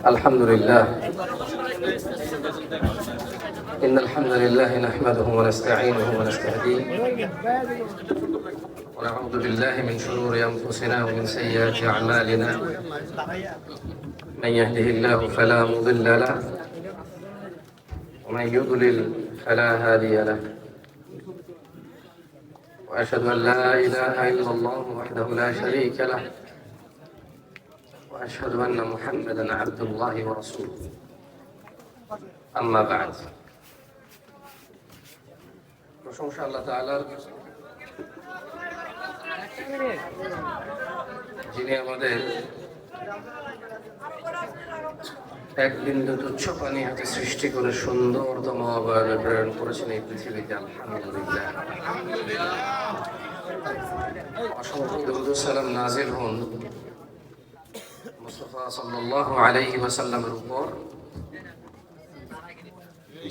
الحمد لله إن الحمد لله نحمده ونستعينه ونستهديه ونعوذ بالله من شرور أنفسنا ومن سيئات أعمالنا من يهده الله فلا مضل له ومن يضلل فلا هادي له وأشهد أن لا إله إلا الله وحده لا شريك له وأشهد أن محمدًا عبد الله ورسوله أما بعد প্রশংসা আল্লাহ তাআলার, যিনি আমাদের এক বিন্দু তুচ্ছ পানি হাতে সৃষ্টি করে সুন্দরতম অবয়বে প্রেরণ করেছেন এই পৃথিবীতে। আলহামদুলিল্লাহ, অসংখ্য দরুদ ও সালাম নাজিল হন মুস্তাফা সাল্লাল্লাহু আলাইহি ওয়াসাল্লামের উপর,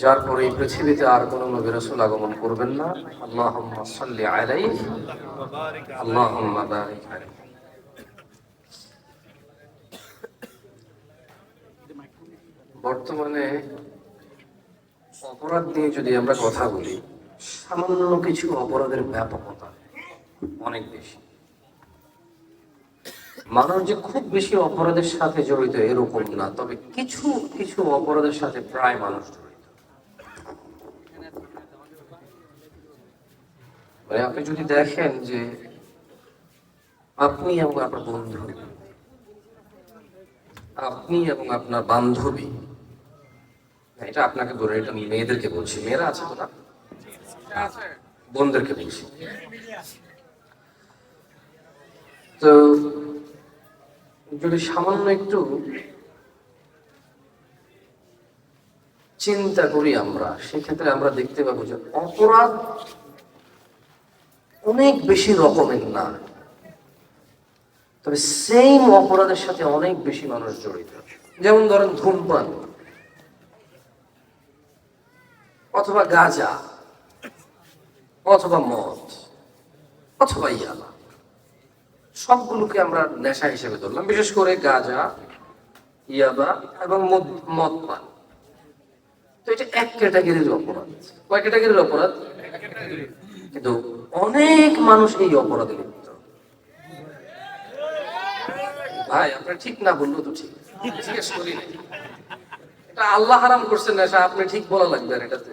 যার পরে এই পৃথিবীতে আর কোনো নবী রাসূল আগমন করবেন না। আল্লাহুম্মা সাল্লি আলাইহি আল্লাহুম্মা বারিক আলাইহি। বর্তমানে অপরাধ নিয়ে যদি আমরা কথা বলি, সামান্য কিছু অপরাধের ব্যাপকতা অনেক বেশি। মানুষ যে খুব বেশি অপরাধের সাথে জড়িত এরকম না, তবে কিছু কিছু অপরাধের সাথে প্রায় মানুষ জড়িত। মানে আপনি যদি দেখেন যে আপনি এবং আপনার বন্ধু, আপনি এবং আপনার বান্ধবী, এটা আপনাকে ধরে, এটা মেয়েদেরকে বলছি, মেয়েরা আছে তো না, বোনদেরকে বলছি। তো যদি সামান্য একটু চিন্তা করি আমরা, সেক্ষেত্রে আমরা দেখতে পাবো যে অপরাধ অনেক বেশি রকমের না, তবে সেম অপরাধের সাথে অনেক বেশি মানুষ জড়িত। যেমন ধরেন ধূমপান, অথবা গাঁজা, অথবা মদ, অথবা ইয়াবা, সবগুলোকে আমরা নেশা হিসেবে ধরলাম। বিশেষ করে গাঁজা, ইয়াবা এবং মদ পান, তো এটা এক ক্যাটাগরির অপরাধ। কয় ক্যাটাগরির অপরাধ? কিন্তু অনেক মানুষ এই অপরাধে লিপ্ত। ভাই আপনার ঠিক না বললো তো ঠিক, জিজ্ঞেস করি না, এটা আল্লাহ হারাম করছেন নেশা, আপনি ঠিক বলা লাগবে। আর এটাতে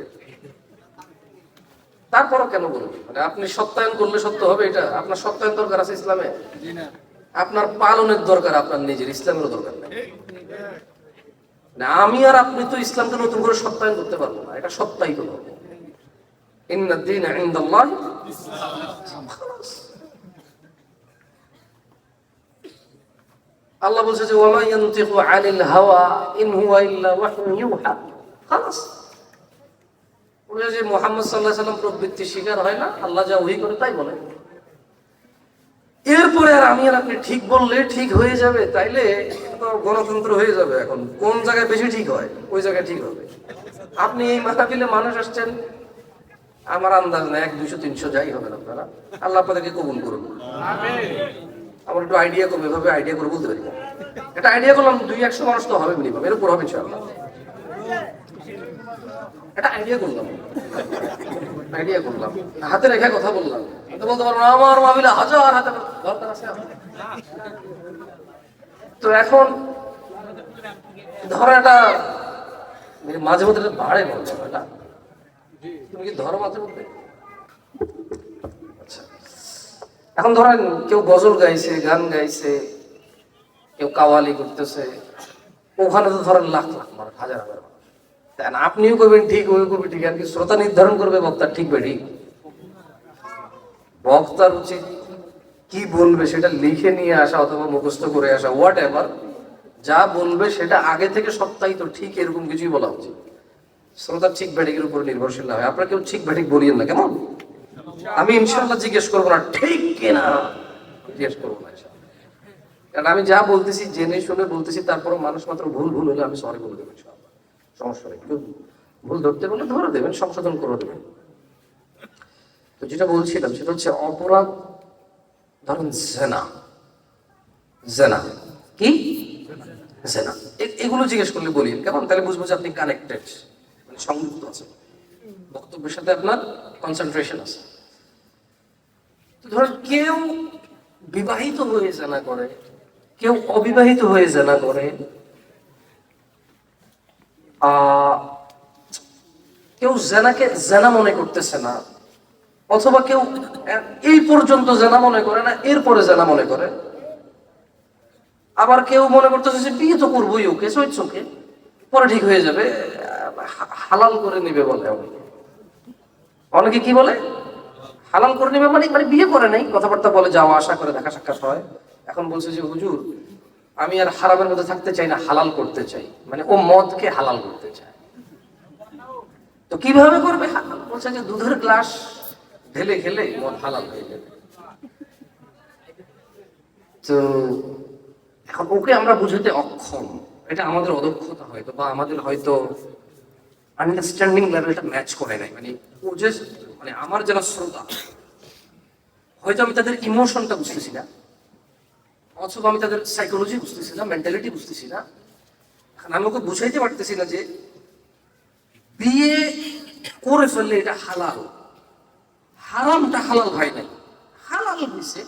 তারপরও কেন বলবেন? মানে আপনি সত্যায়ন করলে সত্য হবে? এটা আপনার সত্যায়ন দরকার আছে ইসলামে? আপনার পালনের দরকার, আপনার নিজের, ইসলামেরও দরকার নেই। আমি আর আপনি তো ইসলামকে নতুন করে সত্যায়ন করতে পারবো না, এটা সত্যায়িত হবে। ইন্নাদ দীনা ইনদাল্লাহি ইসলাম। আল্লাহ বলছে যে ওয়া মা ইয়ানতিকু আনিল হাওয়া ইন হুয়া ইল্লা ওয়াহয়ুন ইউহা। খালাস, বলে যে মুহাম্মদ সাল্লাল্লাহু আলাইহি ওয়াসাল্লাম প্রবৃত্তির শিকার হয় না, আল্লাহ যা ওহী করে তাই বলে। এরপরে আর আমি আর আপনি ঠিক বললে ঠিক হয়ে যাবে, তাইলে তো গণতন্ত্র হয়ে যাবে। এখন কোন জায়গায় বেশি ঠিক হয় ওই জায়গায় ঠিক হবে। আপনি এই মাহফিলে মানুষ আসছেন, আমার আন্দাজ না 100, 200, 300 যাই হবে না, আপনারা আল্লাহ আপনাদেরকে কবুল করুন। আমার একটু আইডিয়া করবো, এভাবে আইডিয়া করে বলতে পারি না, এটা আইডিয়া করলাম 200-100 মানুষ তো হবে মিনিমাম, এর উপর হবে ইনশাআল্লাহ। এটা আইডিয়া করলাম, হাতে রেখে কথা বললাম। বলতে পারবো না আমার মাহফিলে হাজার হাতে দরকার আছে। তো এখন ধরো এটা মাঝে মধ্যে বাড়ে বলছো, এটা তুমি কি ধরো মাঝে মধ্যে? আচ্ছা, এখন ধরেন কেউ গজল গাইছে, গান গাইছে, কেউ কাওয়ালি করতেছে, ওখানে তো ধরেন লাখ লাখ মানুষ, হাজার হাজার মানুষ। আপনিও করবেন ঠিক, ওই করবে ঠিক, আর কি শ্রোতা নির্ধারণ করবে বক্তার ঠিক বেঠি? বক্তার উচিত কি বলবে সেটা লিখে নিয়ে আসা অথবা মুখস্থ করে আসা, হোয়াট এভার, যা বলবে সেটা আগে থেকে সত্যায়িত ঠিক এরকম কিছুই বলা উচিত। শ্রোতার ঠিক ব্যাটিকের উপর নির্ভরশীল না হয়। আপনারা কেউ ঠিক ব্যাটিক বলিয়েন না, কেমন? আমি ইনশাআল্লাহ জিজ্ঞেস করবো না ঠিক কিনা, জিজ্ঞেস করবো না, কারণ আমি যা বলতেছি জেনে শুনে বলতেছি। তারপরে মানুষ মাত্র ভুল হলে আমি সরি বলে দেবো, ইনশাআল্লাহ, সমস্যা নেই। ভুল ধরতে বলে ধরে দেবেন, সংশোধন করে দেবেন। তো যেটা বলছিলাম সেটা হচ্ছে অপরাধ। ধরেন জেনা, জেনা কি? জেনা। এগুলো জিজ্ঞেস করলে বলি কেমন, তাহলে বুঝবো যে আপনি কানেক্টেড, মানে সংযুক্ত আছেন, বক্তব্যের সাথে আপনার কনসেন্ট্রেশন আছে। তো ধরেন কেউ বিবাহিত হয়ে জেনা করে, কেউ অবিবাহিত হয়ে জেনা করে, কেউ জেনাকে জেনা মনে করতেছে না, অথবা কেউ এই পর্যন্ত জেনা মনে করে না, এরপরে জেনা মনে করে, আবার কেউ মনে করতেছে যে বিয়ে তো করবোই, ওকে সইটস ওকে, পরে ঠিক হয়ে যাবে, হালাল করে নিবে বলে অনেকে। অনেকে কি বলে হালাল করে নিবে, মানে মানে বিয়ে করে নাই, কথাবার্তা বলে, যাওয়া আসা করে, দেখা সাক্ষাৎ হয়। এখন বলছে যে হুজুর আমি আর হারামের মধ্যে থাকতে চাই না, হালাল করতে চাই, মানে ও মদকে হালাল করতে চায়। তো কিভাবে করবে? বলছে যে দুধের গ্লাস ঢেলে খেলে মদ হালাল হয়ে যাবে। তো এখন ওকে আমরা বুঝাতে অক্ষম, এটা আমাদের অদক্ষতা হয়তো, বা আমাদের হয়তো আন্ডারস্ট্যান্ডিং লেভেলটা ম্যাচ করে নাই। মানে ও যে, মানে আমার যারা শ্রোতা, হয়তো আমি তাদের ইমোশনটা বুঝতেছি না, অথবা আমি তাদের সাইকোলজি বুঝতেছি না, মেন্টালিটি বুঝতেছি না। এখন আমি ওকে বুঝাইতে পারতেছি না যে বিয়ে করে ফেললে এটা হালাল, হারামটা হালাল হয় নাই, হালাল হয়েছে,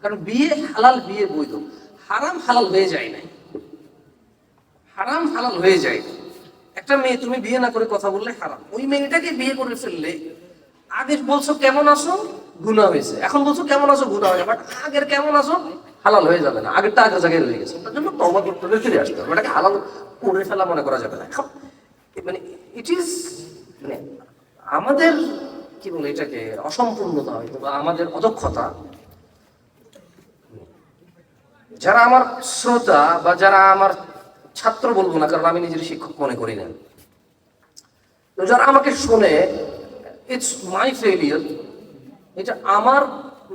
কারণ বিয়ে হালাল, বিয়ে বৈধ, হারাম হালাল হয়ে যায় নাই, হারাম হালাল হয়ে যায়। একটা মেয়ে তুমি বিয়ে না করে কথা বললে হারাম, ওই মেয়েটাকে বিয়ে করে ফেললে আগে বলছো কেমন আছো গুনাহ হয়েছে, এখন বলছো কেমন আছো গুনাহ হয়েছে, বাট আগের কেমন আছো হালাল হয়ে যাবে না, আগেরটা আগের জায়গায় রয়ে গেছে, ওটার জন্য তওবা করতে হবে, ফিরে আসতে হবে, ওটাকে হালাল করে ফেলা মনে করা যাবে না। এখন মানে ইট ইজ, মানে আমাদের কি বলে এটাকে অসম্পূর্ণতা হয়তো, বা আমাদের অদক্ষতা। যারা আমার শ্রোতা বা যারা আমার ছাত্র বলবো না, কারণ আমি নিজের শিক্ষক মনে করি না, তো যারা আমাকে শোনে, ইটস মাই ফেলিয়ার, এটা আমার,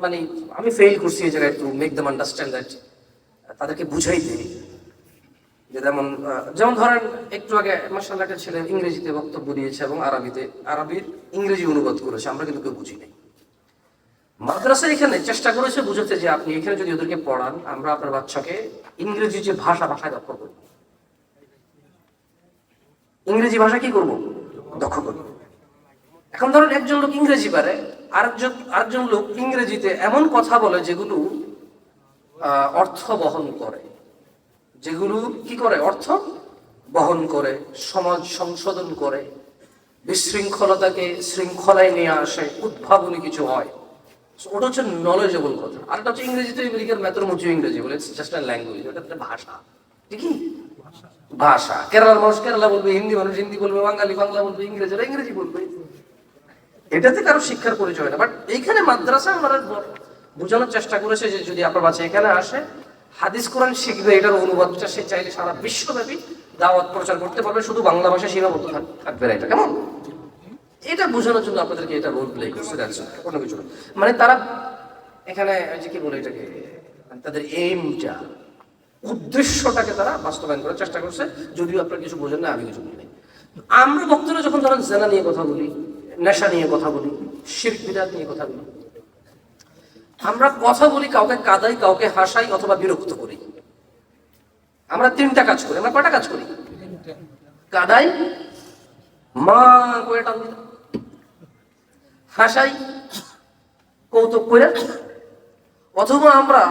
মানে আমি ফেল করছি এই জায়গায় to make them understand that, তাদেরকে বুঝাই দিই যে যেমন যেমন ধরেন একটু আগে মাশাআল্লাহ একটা ছেলে ইংরেজিতে বক্তব্য দিয়েছে এবং আরবির ইংরেজি অনুবাদ করেছে, আমরা কিন্তু কেউ বুঝি নাই। মাদ্রাসা এখানে চেষ্টা করেছে বুঝাতে যে আপনি এখানে যদি ওদেরকে পড়ান, আমরা আপনার বাচ্চাকে ইংরেজি যে ভাষায় দক্ষ করব, ইংরেজি ভাষা কি করব, দক্ষ করব। এখন ধরুন একজন লোক ইংরেজি পারে, আরেকজন লোক ইংরেজিতে এমন কথা বলে যেগুলো অর্থ বহন করে, যেগুলো কি করে, অর্থ বহন করে, সমাজ সংশোধন করে, বিশৃঙ্খলতাকে শৃঙ্খলায় নিয়ে আসে, উদ্ভাবনী কিছু হয়, ওটা হচ্ছে নলেজেবল কথা। আর একটা হচ্ছে ইংরেজিতে আমেরিকার মেথরমুচু ইংরেজি বলে, জাস্ট আ ল্যাঙ্গুয়েজ, ওটা একটা ভাষা, ঠিকই ভাষা। কেরালার মানুষ কেরালা বলবে, হিন্দি মানুষ হিন্দি বলবে, বাঙালি বাংলা বলবে, ইংরেজিরা ইংরেজি বলবে, এটাতে কারো শিক্ষার পরিচয় না। বাট এইখানে মাদ্রাসা আমরা বোঝানোর চেষ্টা করেছে যে যদি আপনার বাচ্চা এখানে আসে, হাদিস কোরআন শিখবে, এটার অনুবাদটা সে চাইলে সারা বিশ্বব্যাপী দাওয়াত প্রচার করতে পারবে, শুধু বাংলা ভাষায় সীমাবদ্ধ থাকবে না, এটা কেমন, এটা বোঝানোর জন্য আপনাদেরকে এটা রোল প্লে করছে, কোনো কিছু না। মানে তারা এখানে যে কি বলে এটাকে, তাদের এইমটা, উদ্দেশ্যটাকে তারা বাস্তবায়ন করার চেষ্টা করছে, যদিও আপনারা কিছু বোঝেন না, আমি কিছু বলি নাই। আমরা বক্তরা যখন ধরেন জেনা নিয়ে কথা বলি, নেশা নিয়ে কথা বলি, শিরক বিদআত নিয়ে কথা বলি, আমরা কথা বলি, কাউকে কাঁদাই, কাউকে হাসাই, অথবা বিরক্ত করি। আমরা তিনটা কাজ করি। আমরা কয়টা কাজ করি? কাঁদাই, মা করে টান দিলাম, হাসাই, কৌতুক করে, অথবা আমরা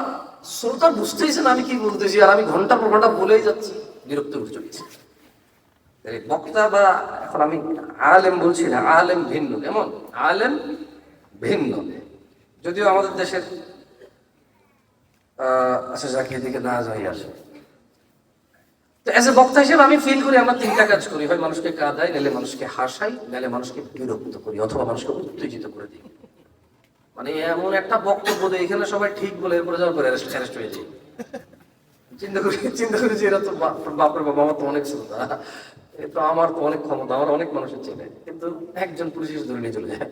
শ্রোতা বুঝতেইছে না আমি কি বলতেছি, আর আমি ঘন্টার পর ঘন্টা বলেই যাচ্ছি, বিরক্ত করে চলেছি। বক্তা বা, এখন আমি আলেম বলছি না, আলেম ভিন্ন, কেমন আলেম ভিন্ন, যদিও আমাদের দেশের আচ্ছা যাকে এদিকে না যাই আসে। তো এজ এ বক্তা হিসেবে আমি ফিল করি আমরা তিনটা কাজ করি, হয় মানুষকে কাঁদাই, নাহলে মানুষকে হাসাই, নাহলে মানুষকে বিরক্ত করি, অথবা মানুষকে উত্তেজিত করে দিই। মানে এমন একটা বক্তব্য দেয় এখানে সবাই ঠিক বলে, এরপরে যাওয়ার পরে অ্যারেস্ট হয়ে যায়। চিন্তা করি যে এরা তো বাপরে বাবা, আমার তো অনেক শ্রদ্ধা, তো আমার তো অনেক ক্ষমতা, আমার অনেক মানুষের চেনে, কিন্তু একজন পুলিশ এসে ধরে নিয়ে চলে যায়।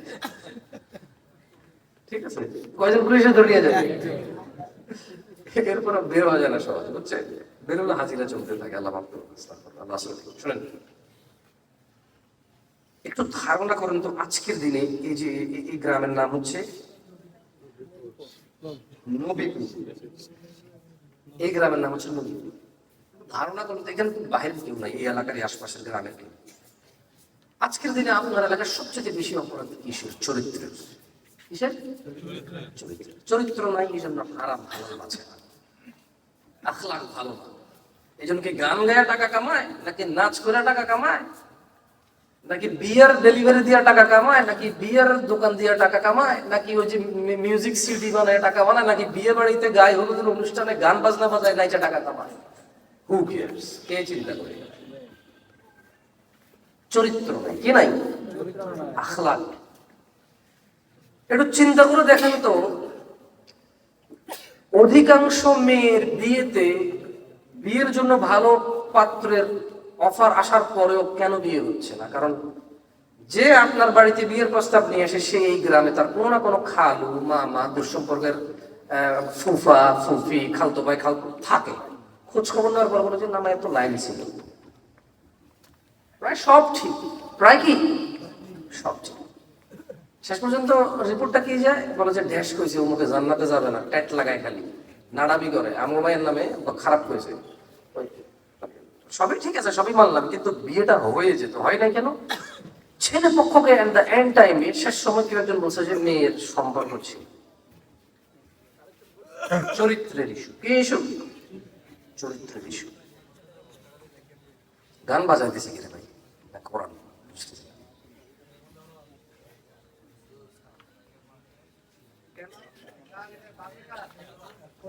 ঠিক আছে, কয়জন পুলিশে ধরে নিয়ে যায়, এরপরে বের হওয়া যায় না সহজ, বুঝছে, বেরোলে হাজিরা চলতে থাকে। আল্লাহ মাফ করুন, আল্লাহ শুনেন, একটু ধারণা করেন তো আজকের দিনে এই যে এই গ্রামের নাম হচ্ছে নবীপুর, এই গ্রামের নাম হচ্ছে নবীপুর। ধারণা করুন দেখেন বাহির কেউ নাই, এই এলাকারই আশপাশের গ্রামের কেউ। আজকের দিনে আপনার এলাকার সবচেয়ে বেশি অপরাধ কিসের? চরিত্রের। কিসের? চরিত্র নাই, এই জন্য হারাম হালাল আছে না, আখলাক ভালো না। এই জন্য কি গান গায়ে টাকা কামায়, নাকি নাচ করে টাকা কামায়, নাকি বিয়ার ডেলিভারি দিয়া টাকা কামায়, নাকি বিয়ার দোকান দিয়া টাকা কামায়, নাকি ওই যে মিউজিক সিডি বানায় টাকা বানায়, নাকি বিয়ে বাড়িতে গায়ে হলুদের অনুষ্ঠানে গান বাজনা বাজায় নাইচা টাকা কামায়? হু কেয়ারস? কে চিন্তা করে? চরিত্র নাই, কি নাই? আখলাক। একটু চিন্তা করে দেখেন তো, অধিকাংশ মেয়ের বিয়েতে বিয়ের জন্য ভালো পাত্রের অফার আসার পরেও কেন বিয়ে হচ্ছে না? কারণ যে আপনার বাড়িতে বিয়ের প্রস্তাব নিয়ে আসে সে এই গ্রামে তার কোনো না কোনো খালু মামা দুঃসম্পর্কের ফুফা ফুফি খালতো ভাই খালতো থাকে। খোঁজ খবর নেওয়ার পর বলে যে না এত লাইন ছিল, প্রায় সব ঠিক, প্রায় কি সব ঠিক। শেষ পর্যন্ত রিপোর্টটা কি যায়, বলে যে ঢ্যাস কইছে অমুকে জান্নাতে যাবে না, ট্যাট লাগায় খালি নাড়াবি করে আমু ভাইয়ের নামে খারাপ করেছে। সবই ঠিক আছে, সবই মানলাম, কিন্তু বিয়েটা হয়ে যেত, হয় নাই কেন? ছেলে পক্ষকে এন্ড টাইমে শেষ সময় কেউ একজন বলছে যে মেয়ের সম্পর্ক ছিল। চরিত্রের ইস্যু। কি ইস্যু? চরিত্রের ইস্যু। গান বাজাইতেছে কিরে ভাই, না কোরআন?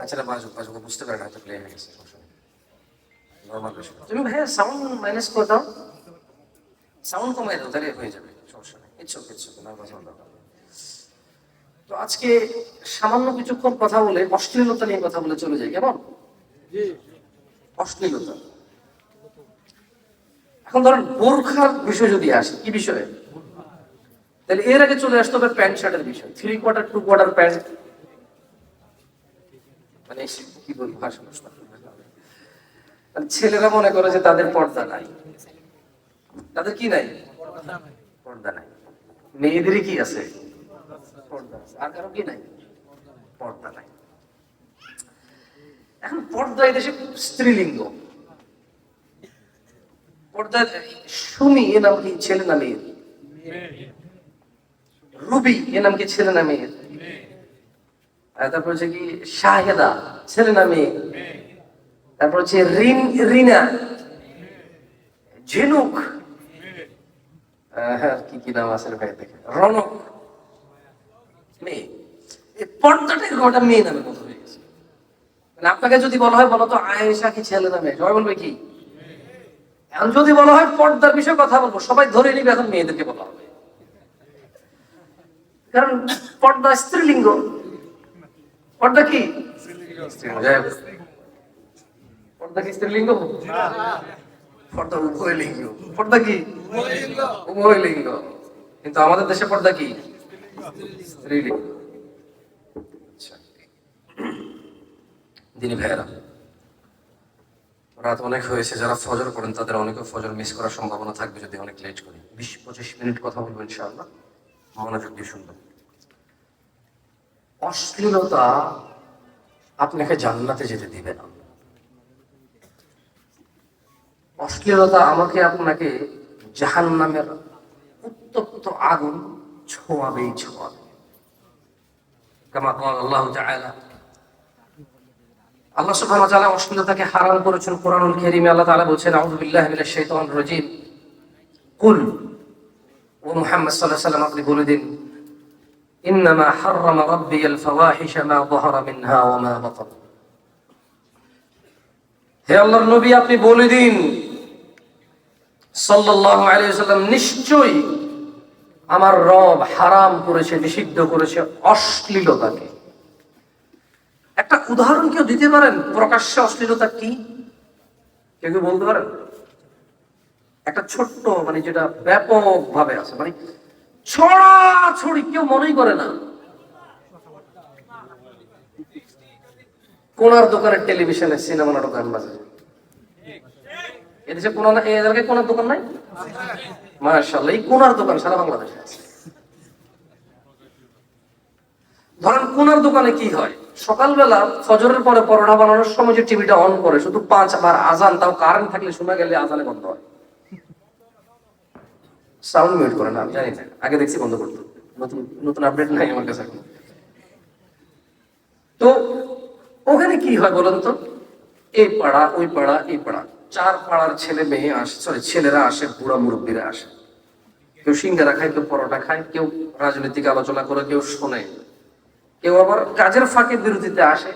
আচ্ছা বাজুক বাজুক, বুঝতে পারে না, হয়তো প্লে হয়ে গেছে, নর্মাল বিষয়। তুমি ভাইয়া সাউন্ড মাইনাস করে দাও, সাউন্ড কমাই দাও, তাহলে হয়ে যাবে, সমস্যা নেই। ইচ্ছুক নার্ভাস হওয়ার দরকার। তো আজকে সামান্য কিছুক্ষণ কথা বলে অশ্লীলতা নিয়ে কথা বলে চলে যাই, কেমন? অশ্লীলতা। এখন ধরেন বোরখার বিষয় যদি আসে, কি বিষয়ে? তাহলে এর আগে চলে আসতে হবে প্যান্ট শার্টের বিষয়, 3/4 2/4 প্যান্ট, মানে কি বলবো ভাষা। ছেলেরা মনে করে যে তাদের পর্দা নাই, তাদের কি নাই? পর্দা নাই। মেয়েদেরই কি আছে? পর্দা আছে। আর কারো কি নাই? পর্দা নাই। এখন পর্দা এই দেশে স্ত্রীলিঙ্গ। পর্দা সুমি এ নাম কি ছেলে না মেয়ের? রুবি এ নাম কি ছেলে না মেয়ের? তারপর হচ্ছে কি শাহেদা, ছেলে না মেয়ে? তারপর হচ্ছে রিনা, ঝিনুক, কি কি নাম আছে ভাই দেখে, রনক, মেয়ে। এই পর্দাটা গোটা মেয়ে নামে কথা হয়ে গেছে। মানে আপনাকে যদি বলা হয় বলো তো আয়েশা কি ছেলে না মেয়ে, সবাই বলবে কি? এখন যদি বলা হয় পর্দার বিষয়ে কথা বলবো, সবাই ধরে নিবে এখন মেয়েদেরকে বলা হবে, কারণ পর্দা স্ত্রীলিঙ্গ। পর্দা কি? পর্দা কি স্ত্রীলিঙ্গ? পর্দা উভয় লিঙ্গ। পর্দা কি? উভয় লিঙ্গ। কিন্তু আমাদের দেশে পর্দা কি? স্ত্রীলিঙ্গ। দিনী ভাইয়েরা, রাত অনেক হয়েছে, যারা ফজর করেন তাদের অনেকে ফজর মিস করার সম্ভাবনা থাকবে যদি অনেক লেট করি। 20-25 মিনিট কথা বলবো ইনশাআল্লাহ, মনোযোগ দিয়ে শুনবেন। অশ্লীলতা আপনাকে জান্নাতে যেতে দিবে না। অশ্লীলতা আমাকে আপনাকে জাহান্নামের উত্তপ্ত আগুন ছোঁয়াবেই ছোঁয়াবে। কামা ক্বাল আল্লাহু তাআলা, আল্লাহ সুবহানাহু ওয়া তাআলা অশ্লীলতাকে হারাম করেছেন কোরআনুল কারীমে। আল্লাহ তাআলা বলেছেন, আউযু বিল্লাহি মিনাশ শাইতানির রাজীম, কুল, ও মুহাম্মদ সাল্লাল্লাহু আলাইহি ওয়াসাল্লাম আপনি বলে দিন, ইন্নামা হাররামা রাব্বিয়াল ফাওয়াহিশা মা যাহারা মিনহা ওয়া মা বাতান। হে আল্লাহর নবী আপনি বলে দিন সাল্লাল্লাহু আলাইহি ওয়াসাল্লাম, নিশ্চয়ই আমার রব হারাম করেছে, নিষিদ্ধ করেছে অশ্লীলতাকে। একটা উদাহরণ কেউ দিতে পারেন প্রকাশ্যে অশ্লীলতা কি? কেউ বলতে পারেন? একটা ছোট্ট, মানে যেটা ব্যাপক ভাবে আছে, মানে ছড়াছড়ি, কেউ মনেই করে না। কোনার দোকানের টেলিভিশনে সিনেমা নাটক গান বাজে। এদেশে এই এলাকায় কোনার দোকান নাই? মাশাআল্লাহ, এই কোনার দোকান সারা বাংলাদেশে আছে। ধরেন কোনার দোকানে কি হয়? সকালবেলা ফজরের পরে পরোটা বানানোর সময় যে টিভিটা অন করে শুধু 5 বার আজান, তাও কারেন্ট থাকলে শোনা গেলে আজানে বন্ধ হয়, সাউন্ড মিউট করে না, আমি জানি না, আগে দেখছি বন্ধ করতে, নতুন নতুন আপডেট নাই আমার কাছে এখন। তো ওখানে কি হয় বলেন তো, এই পাড়া ওই পাড়া এই পাড়া, 4 পাড়ার ছেলে মেয়ে আসে, সরি ছেলেরা আসে, বুড়া মুরব্বীরা আসে, কেউ সিঙ্গারা খায়, কেউ পরোটা খায়, কেউ রাজনৈতিক আলোচনা করে, কেউ শোনে, কেউ আবার কাজের ফাঁকে বিরতিতে আসে।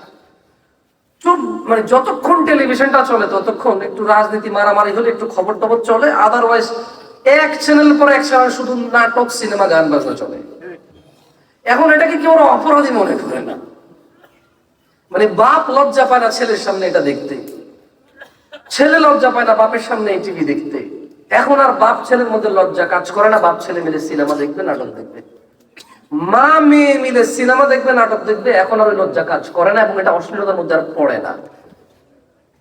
চুপ, মানে যতক্ষণ টেলিভিশনটা চলে ততক্ষণ একটু রাজনীতি মারামারি হলে একটু খবর টবর চলে, আদারওয়াইজ এক চ্যানেল পর এক চ্যানেল শুধু নাটক, সিনেমা, গান বাজনা চলে। এখন এটাকে কেউ অপরাধী মনে করে না, মানে বাপ লজ্জা পায় না ছেলের সামনে এটা দেখতে, ছেলে লজ্জা পায় না বাপের সামনে এই টিভি দেখতে। এখন আর বাপ ছেলের মধ্যে লজ্জা কাজ করে না, বাপ ছেলে মিলে সিনেমা দেখবে, নাটক দেখবে, মা মেয়ে মিলে সিনেমা দেখবে, নাটক দেখবে, এখন আর ওই লজ্জা কাজ করে না, এবং এটা অশ্লীলতার মধ্যে আর পড়ে না।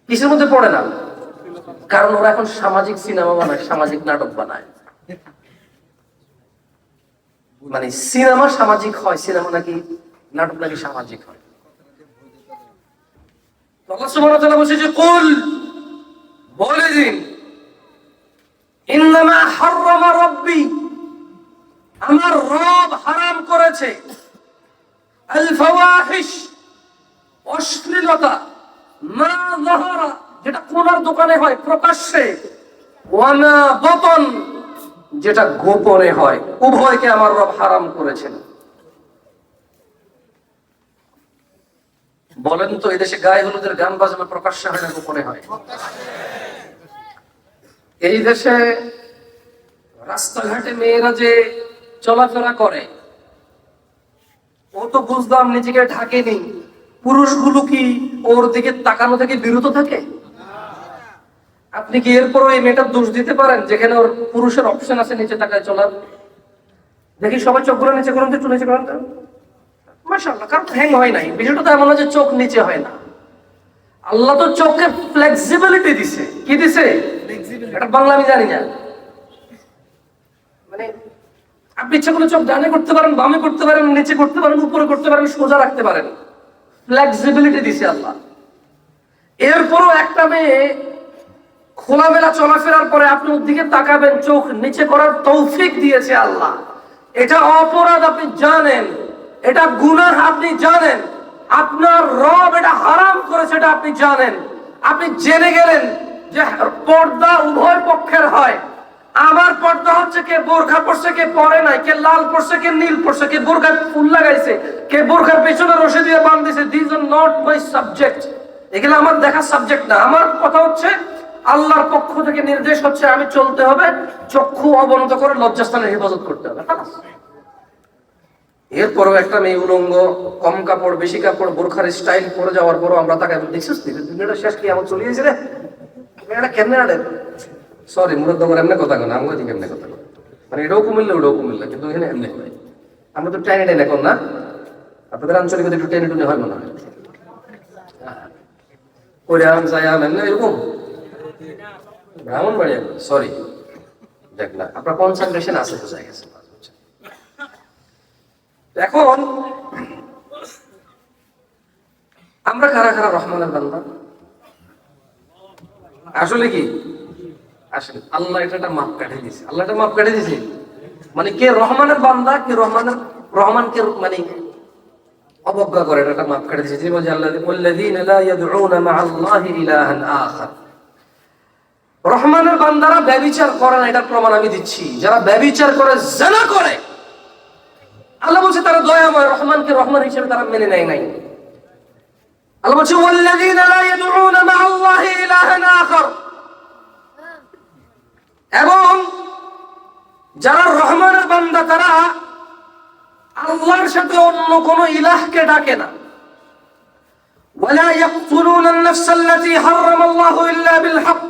কিসের মধ্যে পড়ে না? কারণ ওরা এখন সামাজিক সিনেমা বানায়, সামাজিক নাটক বানায়। মানে সিনেমা সামাজিক হয়, সিনেমা নাকি নাটক নাকি সামাজিক হয়। আল্লাহ সুবহানাহু ওয়া তাআলা বলেছে যে কুল, বলে দিন, ইন্নামা হাররামা রাব্বি, আমার রব হারাম করেছে, আল ফাওয়াহিশ, অশ্লীলতা, মা যাহারা, যেটা কোনার দোকানে হয় প্রকাশ্যে, ওয়া মা বাতান, যেটা গোপনে হয়, উভয়কে আমার রব হারাম করেছেন। বলেন তো এই দেশে গায়ে হলুদের গান বাজনা প্রকাশ্যে হয় না গোপনে হয়? এই দেশে রাস্তাঘাটে মেয়েরা যে চলাফেরা করে, ও তো বুঝলাম নিজেকে ঢাকেনি, পুরুষগুলো কি ওর দিকে তাকানো থেকে বিরত থাকে? আপনি কি এরপরও এই মেয়েটার দোষ দিতে পারেন যেখানে ওর পুরুষের অপশন আছে নিচে তাকায় চলার? দেখি সবাই চোখগুলো নিচে করুন, একটু নিচে করুন, মাশাআল্লাহ, কারণ হ্যাং হয় নাই। বিষয়টা তো এমন না যে চোখ নিচে হয় না, আল্লাহ তো চোখে ফ্লেক্সিবিলিটি দিছে। কি দিছে? এটা বাংলা আমি জানি না, মানে আপনি ইচ্ছা করলে চোখ ডানে করতে পারেন, বামে করতে পারেন, নিচে করতে পারেন, উপরে করতে পারেন, সোজা রাখতে পারেন, ফ্লেক্সিবিলিটি দিছে আল্লাহ। এরপরও একটা মেয়ে খোলামেলা চলাফেরার পরে আপনি ওর দিকে তাকাবেন, চোখ নিচে করার তৌফিক দিয়েছে আল্লাহ। এটা অপরাধ আপনি জানেন, এটা গুনাহ আপনি জানেন, আপনার রব এটা হারাম করেছে এটা আপনি জানেন, আপনি জেনে গেলেন যে পর্দা উভয় পক্ষের হয়। আমার পর্দা হচ্ছে কে বোরখা পরছে, কে পরে নাই, কে লাল পরছে, কে নীল পরছে, কে বোরখায় ফুল লাগাইছে, কে বোরখার পেছনে রশি দিয়ে বাঁধ দিয়েছে। This are not my subject, এগুলো আমার দেখার সাবজেক্ট না। আমার কথা হচ্ছে আল্লাহর পক্ষ থেকে নির্দেশ হচ্ছে আমি চলতে হবে, চক্ষু অবনত করে লজ্জাস্থানের হেফাজত করতে হবে। এরপরও একটা মেয়ে উলঙ্গ, কম কাপড় বেশি কাপড় বোরখার স্টাইল পরে যাওয়ার পরও আমরা তাকে দেখছিস দুনিয়াটা শেষ, কি আমার চলে গেছে রে, এটা কেমনে আরে, সরি মুরদ করে এমনি কথা কেন, আমি কেমনে কথা কই, মানে এটাও কুমিল্লা ওটাও কুমিল্লা, কিন্তু এখানে এমনি হয়। আমরা তো টেনে টেনে এখন না, আপনাদের আঞ্চলিকতা একটু টেনে টুনে হয় মনে হয়, ওই আম যাই আম এমনি এরকম ব্রাহ্মণবাড়িয়া, সরি দেখ না, আপনার কনসেন্ট্রেশন আছে বোঝা গেছে। এখন আমরা কারা কারা রহমানের বান্দা? আসলে কি, আসলে আল্লাহ এটা মাপ কাটে দিয়েছে, আল্লাহ এটা মাপ কাটে দিয়েছে। মানে কে রহমানের বান্দা, কে রহমানকে মানে অবজ্ঞা করে, এটা মাপ কাটে দিয়েছে। তিনি বলছেন আল্লাযীনা লা ইয়াদউনা মা'আল্লাহি ইলাহান আখার, রহমানের বান্দারা ব্যভিচার করে না, এটার প্রমাণ আমি দিচ্ছি। যারা ব্যভিচার করে, জিনা করে, আল্লাহ বলছে তারা দয়াময়, রহমানকে রহমান হিসেবে তারা মেনে নেয় নাই। আল্লাহ বলছে ওয়াল্লাযীনা লা ইয়াদউনা মা'আল্লাহি ইলাহান আখার, এবং যারা রহমানের বান্দা তারা আল্লাহর সাথে অন্য কোন ইলাহকে ডাকে না। ওয়ালা ইয়াকতুলুনা আন-নাফস আল্লাতী হারামাল্লাহু ইল্লা বিল হক,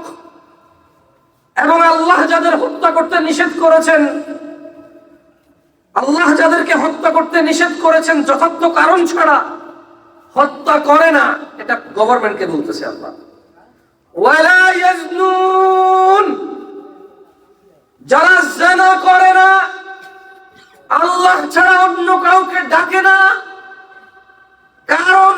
এবং আল্লাহ যাদের হত্যা করতে নিষেধ করেছেন, আল্লাহ যাদেরকে হত্যা করতে নিষেধ করেছেন যথার্থ কারণ ছাড়া হত্যা করে না। এটা গভর্নমেন্টকে বলতেছে আল্লাহ। ওয়ালা ইয়াজনুন, যারা জিনা করে না, আল্লাহ ছাড়া অন্য কাউকে ডাকে না, কারণ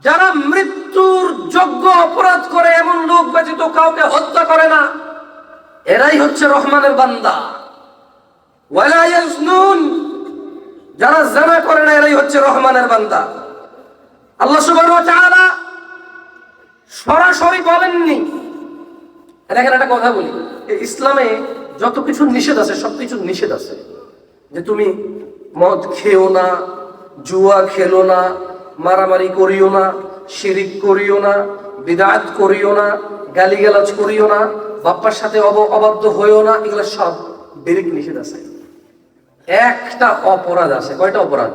যারা মৃত্যুর যোগ্য অপরাধ করে এমন লোক ব্যতীত কাউকে হত্যা করে না, এরাই হচ্ছে রহমানের বান্দা। ওয়ালা ইয়াজনুন, যারা জিনা করে না এরাই হচ্ছে রহমানের বান্দা। আল্লাহ সুবহানাহু ওয়া তাআলা সরাসরি বলেননি। দেখেন একটা কথা বলি, ইসলামে যত কিছু নিষেধ আছে সবকিছু নিষেধ আছে, যে তুমি মদ খেও না, জুয়া খেলো না, মারামারি করিও না, শিরিক করিও না, বিদআত করিও না, গালিগালাজ করিও না, বাপ্পার সাথে অবাধ্য হইও না, এগুলো সব বেরিক নিষেধ আছে। একটা অপরাধ আছে। কয়টা অপরাধ?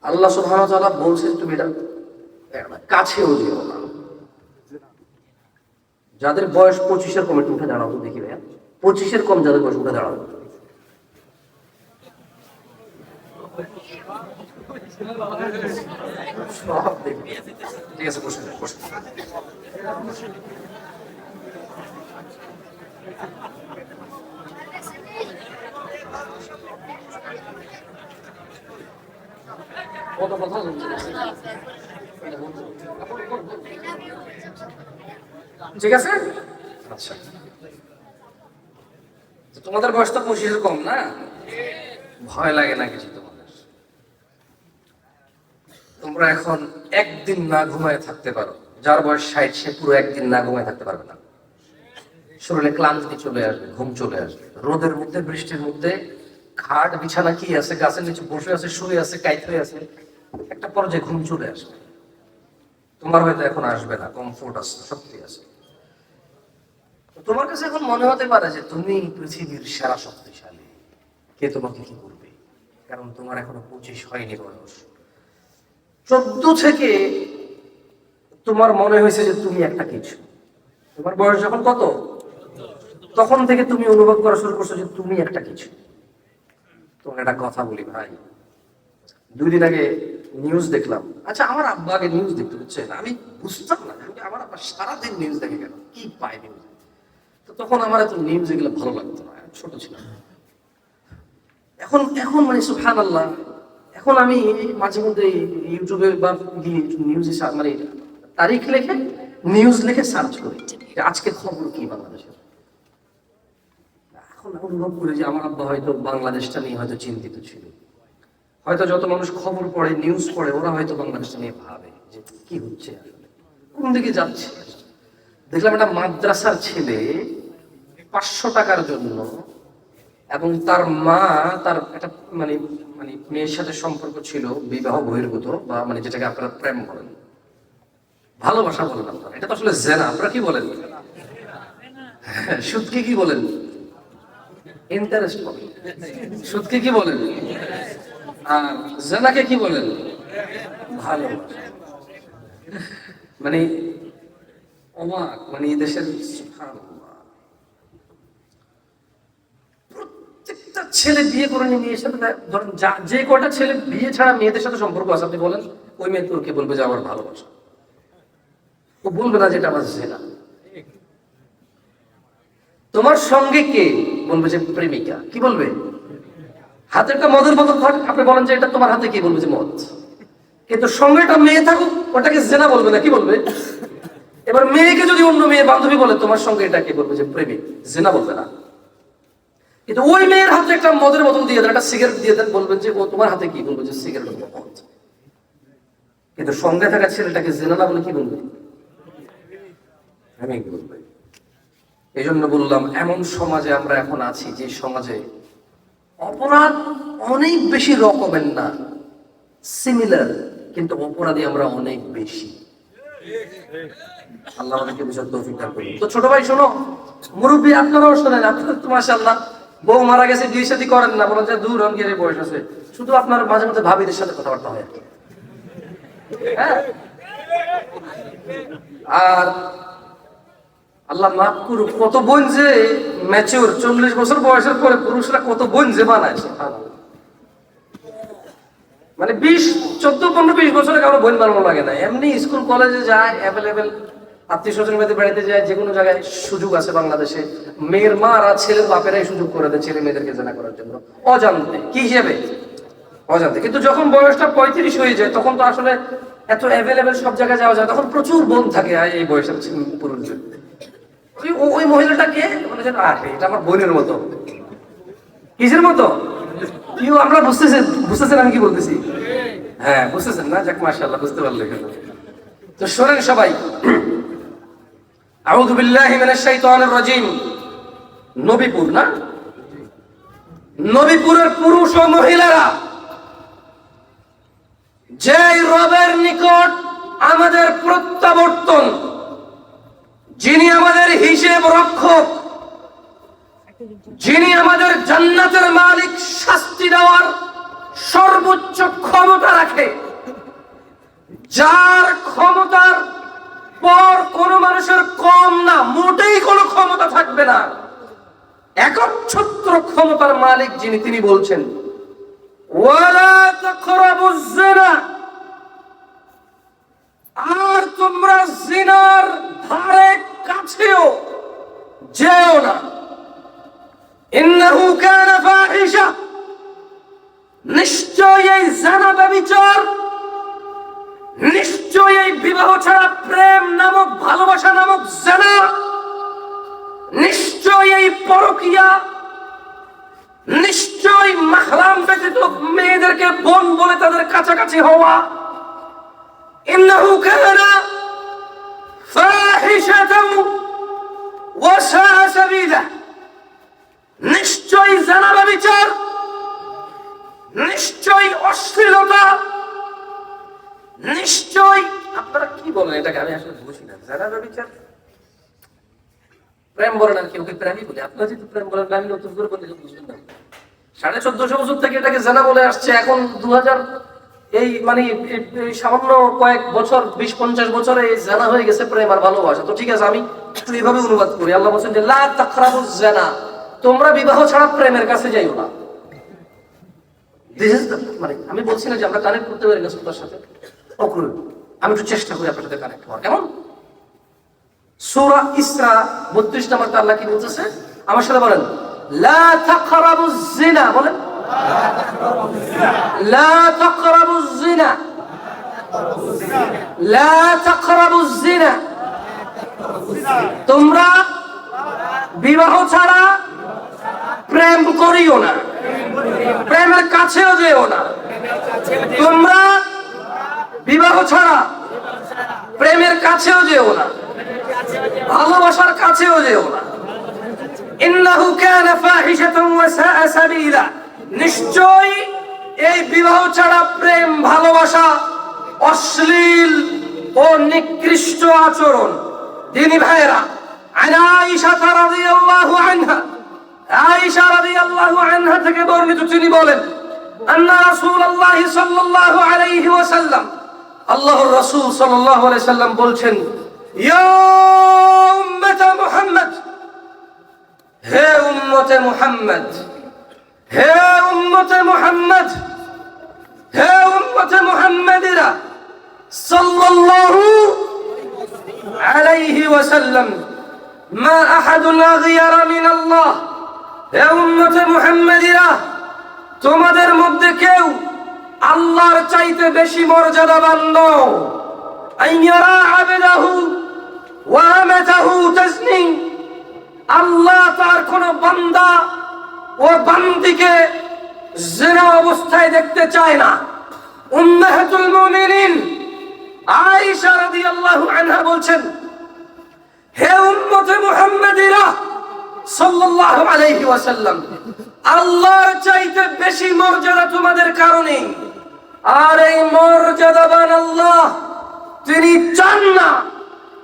আল্লাহ সুবহানাহু ওয়া তাআলা বলছেন তুমি এটা কাছেও যেও না। যাদের বয়স 25-এর কম একটু উঠে দাঁড়াও তো দেখি ভাইয়া, 25-এর কম যাদের বয়স উঠে দাঁড়াও। ঠিক আছে, বসে বসে। ঠিক আছে, আচ্ছা। তোমাদের বয়স তো 25-এর কম না, ভয় লাগে না কিছু তোমাদের? তোমরা এখন একদিন না ঘুমায় থাকতে পারো, যার বয়স 60 সে পুরো একদিন না ঘুমায় থাকতে পারবে না। শরীরে ক্লান্তি চলে আসবে, ঘুম চলে আসবে। রোদের মধ্যে, বৃষ্টির মধ্যে খাট বিছানা কি আছে, গাছের নিচে বসে আছে, শুয়ে আছে, কাইত হয়ে আছে, একটা পর্যায়ে ঘুম চলে আসবে। তোমার হয়তো এখন আসবে না, কমফোর্ট আছে, শক্তি আছে। তোমার কাছে এখন মনে হতে পারে যে তুমি পৃথিবীর সেরা শক্তিশালী, কে তোমাকে কি করবে? কারণ তোমার এখনো 25 হয়নি বয়স। 14 থেকে তোমার মনে হয়েছে যে তুমি একটা কিছু। তোমার বয়স যখন কত, তখন থেকে তুমি অনুভব করা শুরু করছো যে তুমি একটা কিছু। তোমার একটা কথা বলি ভাই, 2 দিন আগে নিউজ দেখলাম। আচ্ছা, আমার আব্বা আগে নিউজ দেখতে, বুঝছেন? আমি বুঝতাম না আমার আব্বা সারাদিন নিউজ দেখে কেন, কি পায় নিউজ। তো তখন আমার এত নিউজ এগুলো ভালো লাগতো না, ছোট ছিলাম। এখন এখন মানে সুবহানাল্লাহ, এখন আমি মাঝে মধ্যে ইউটিউবে বা নিউজে মানে তারিখ লিখে, নিউজ লিখে সার্চ করি যে আজকের খবর কি বাংলাদেশের। এখন অনুভব করি যে আমার আব্বা হয়তো বাংলাদেশটা নিয়ে হয়তো চিন্তিত ছিল। হয়তো যত মানুষ খবর পড়ে, নিউজ পড়ে, ওরা হয়তো বাংলাদেশটা নিয়ে ভাবে যে কি হচ্ছে, আসলে কোন দিকে যাচ্ছে। দেখলাম একটা মাদ্রাসার ছেলে 500 টাকার জন্য, এবং তার মা, তার একটা মানে মানে মেয়ের সাথে সম্পর্ক ছিল বিবাহ বহির্ভূত, বা মানে যেটাকে আপনারা প্রেম বলেন, ভালোবাসা বলেন আপনারা, এটা তো আসলে জেনা। আপনারা কি বলেন? সুদকে কি বলেন? ইন্টারেস্ট বলেন। সুদকে কি বলেন? আর জেনাকে কি বলেন? ভালোবাসা। মানে অবাক, মানে এই দেশের প্রত্যেকটা ছেলে বিয়ে করে নিয়ে মেয়ের সাথে, ধরেন যে কটা ছেলে বিয়ে ছাড়া মেয়েদের সাথে সম্পর্ক আছে, আপনি বলেন ওই মেয়ে তোরকে বলবে যে আমার ভালোবাসা। ও বলবে না যেটা আমার জেনা। তোমার সঙ্গে কে বলবে যে প্রেমিকা, কি বলবে? হাতে একটা মদের বোতল থাক, আপনি বলেন যে এটা তোমার হাতে, কি বলবে যে মদ। কিন্তু সঙ্গে একটা মেয়ে থাকুক, ওটাকে জেনা বলবে না, কি বলবে? এবার মেয়েকে যদি অন্য মেয়ে বান্ধবী বলে তোমার সঙ্গে, এটা কি বলবে? যে প্রেমিক, জেনা বলবে না। কিন্তু ওই মেয়ের হাতে একটা মদের বোতল দিয়ে দেন, একটা সিগারেট দিয়ে দেন, বলবেন যে ও তোমার হাতে, কি বলবে? যে সিগারেট মদ। কিন্তু সঙ্গে থাকা ছেলেটাকে জেনা না বলে কি বলবে? আমি বলবে। এই জন্য বললাম, এমন সমাজে আমরা এখন আছি যে সমাজে অপরাধ অনেক বেশি রকমের না, সিমিলার, কিন্তু অপরাধী আমরা অনেক বেশি। আল্লাহ আমাদেরকে বুঝার তৌফিক দান করুন। তো ছোট ভাই শোনো, মুরব্বী আপনারাও শোনেন। আপনারা তো মাশাআল্লাহ বউ মারা গেছে, বিয়ে শাদী করেন না, বলেন যে দূর অঙ্গের বয়স আছে, শুধু আপনার মাঝে মধ্যে ভাবিদের সাথে কথাবার্তা হয়। হ্যাঁ, আর আল্লাহ মাফ করুক, কত বোন যে ম্যাচিউর 40 বছর বয়সের পরে পুরুষরা কত বোন যে বানায়, মানে 14-15-20 বছরে কারো বোন বানানো লাগে না। এমনি স্কুল কলেজে যায়, অ্যাভেলেবেল আত্মীয় স্বজন বাড়িতে যায়, যে কোনো জায়গায় সুযোগ আছে বাংলাদেশে। মেয়ের মা আর ছেলের বাপেরাই সুযোগ করে দেয় ছেলে মেয়েদেরকে জানা করার জন্য, অজান্তে। কি হিসেবে? অজান্তে। কিন্তু যখন বয়সটা 35 হয়ে যায়, তখন তো আসলে এত অ্যাভেলেবেল সব জায়গায় যাওয়া যায়, তখন প্রচুর বোন থাকে এই বয়সের পুরুষদের। ওই মহিলাটাকে বলে যে এটা আমার বোনের মতো। কিসের মতো? কেউ আমরা বুঝতেছেন আমি কি বলতেছি? হ্যাঁ বুঝতেছেন না? যাক মাশাআল্লাহ, বুঝতে পারলে। তো শোনেন সবাই, আউযু বিল্লাহি মিনাশ শাইতানির রাজীম। নবীপুর না, নবীপুরের পুরুষ ও মহিলারা যে রবের নিকট আমাদের প্রত্যাবর্তন, যিনি আমাদের হিসেব রক্ষক, যিনি আমাদের জান্নাতের মালিক, শাস্তি দেওয়ার সর্বোচ্চ ক্ষমতা রাখে, যার ক্ষমতার পর কোন মানুষের কম না, মোটেই কোনো ক্ষমতা থাকবে না, একচ্ছত্র ক্ষমতার মালিক যিনি, তিনি বলছেন ওয়ালা তাকরাবুজ জিনা, আর তোমরা জিনার ধারে কাছেও যেও না। ইন্নাহু কানা ফাহিশা, নিশ্চয়ই এই জিনা ব্যভিচার, নিশ্চয়ই এই বিবাহ ছাড়া প্রেম নামক, ভালোবাসা নামক জিনা, নিশ্চয়ই এই পরকিয়া, নিশ্চয়ই মাহরাম ব্যতীত মেয়েদেরকে বোন বলে তাদের কাছাকাছি হওয়া, ইন্নাহু কানা ফাহিশাতান ওয়া সাআ সাবিলা, নিশ্চয়ই জিনা ব্যভিচার, নিশ্চয়ই অশ্লীলতা, নিশ্চয়ই। আপনারা কি বলেন এটাকে? আমি আসলে বুঝি না। জিনা ব্যভিচার প্রেম বলেন আর কেউ প্রেমই বলে। আপনারা যদি প্রেম বলেন, আমি নতুন করে বলে বুঝবেন না। 1450 বছর থেকে এটাকে জানা বলে আসছে, এখন 2000 এই মানে এই সামান্য কয়েক বছর, 20-50 বছরে এই জানা হয়ে গেছে প্রেম আর ভালোবাসা। তো ঠিক আছে, আমি একটু এইভাবে অনুবাদ করি। আল্লাহ বলেন যে লা তাকরাবুজ জিনা, তোমরা বিবাহ ছাড়া প্রেমের কাছে যাইও না। দিস ইজ মানে আমি বলছি না যে আমরা কানেক্ট করতে পারি না সবার সাথে, আমি একটু চেষ্টা করি আপনার সাথে কানেক্ট হওয়ার। কেমন? সূরা ইসরা 32 নম্বর আল্লাহ কি বলতেছে? আমার সাথে বলেন, লা তাকরাবুজ জিনা, বলেন লা তাকরাবুজ জিনা, লা তাকরাবুজ জিনা, তোমরা বিবাহ ছাড়া প্রেম করিও না, প্রেমের কাছেও যেও না। তোমরা বিবাহ ছাড়া প্রেমের কাছেও যেও না, ভালোবাসার কাছেও যেও না। ইন্নাহু কানা ফাহিশাতান ওয়া সাআ সাবিলা, নিশ্চয় এই বিবাহ ছাড়া প্রেম, ভালোবাসা অশ্লীল ও নিকৃষ্ট আচরণ। দিনী ভাইরা, আয়েশা রাদিয়াল্লাহু আনহা, আয়েশা রাদিয়াল্লাহু আনহা থেকে বর্ণিত, তিনি বলেন আন্না রাসূলুল্লাহ সাল্লাল্লাহু আলাইহি ওয়াসাল্লাম, আল্লাহর রাসূল সাল্লাল্লাহু আলাইহি সাল্লাম বলছেন, ইয়া উম্মতে মুহাম্মদ, হে উম্মতে মুহাম্মদ, হে উম্মতে মুহাম্মদ, হে উম্মতে মুহাম্মাদিরা সাল্লাল্লাহু আলাইহি ওয়াসাল্লাম, মা আহাদুন আগিয়ারা মিন আল্লাহ, হে উম্মতে মুহাম্মাদিরা, তোমাদের মধ্যে কেউ আল্লাহর চাইতে বেশি মর্যাদাবান নও। আইয়ারা আবদাহু ওয়া আমাতাহু তাজনি, আল্লাহ তার কোন বান্দা ও বান্দিকে জিনা অবস্থায় দেখতে চায় না। উম্মাহাতুল মুমিনিন আয়েশা রাদিয়াল্লাহু আনহা বলছেন, হে উম্মতে মুহাম্মাদিরা সাল্লাল্লাহু আলাইহি ওয়াসাল্লাম, আল্লাহর চাইতে বেশি মর্যাদা তোমাদের কারণে। আর এই মর্যাদাবান আল্লাহ, তিনি চান না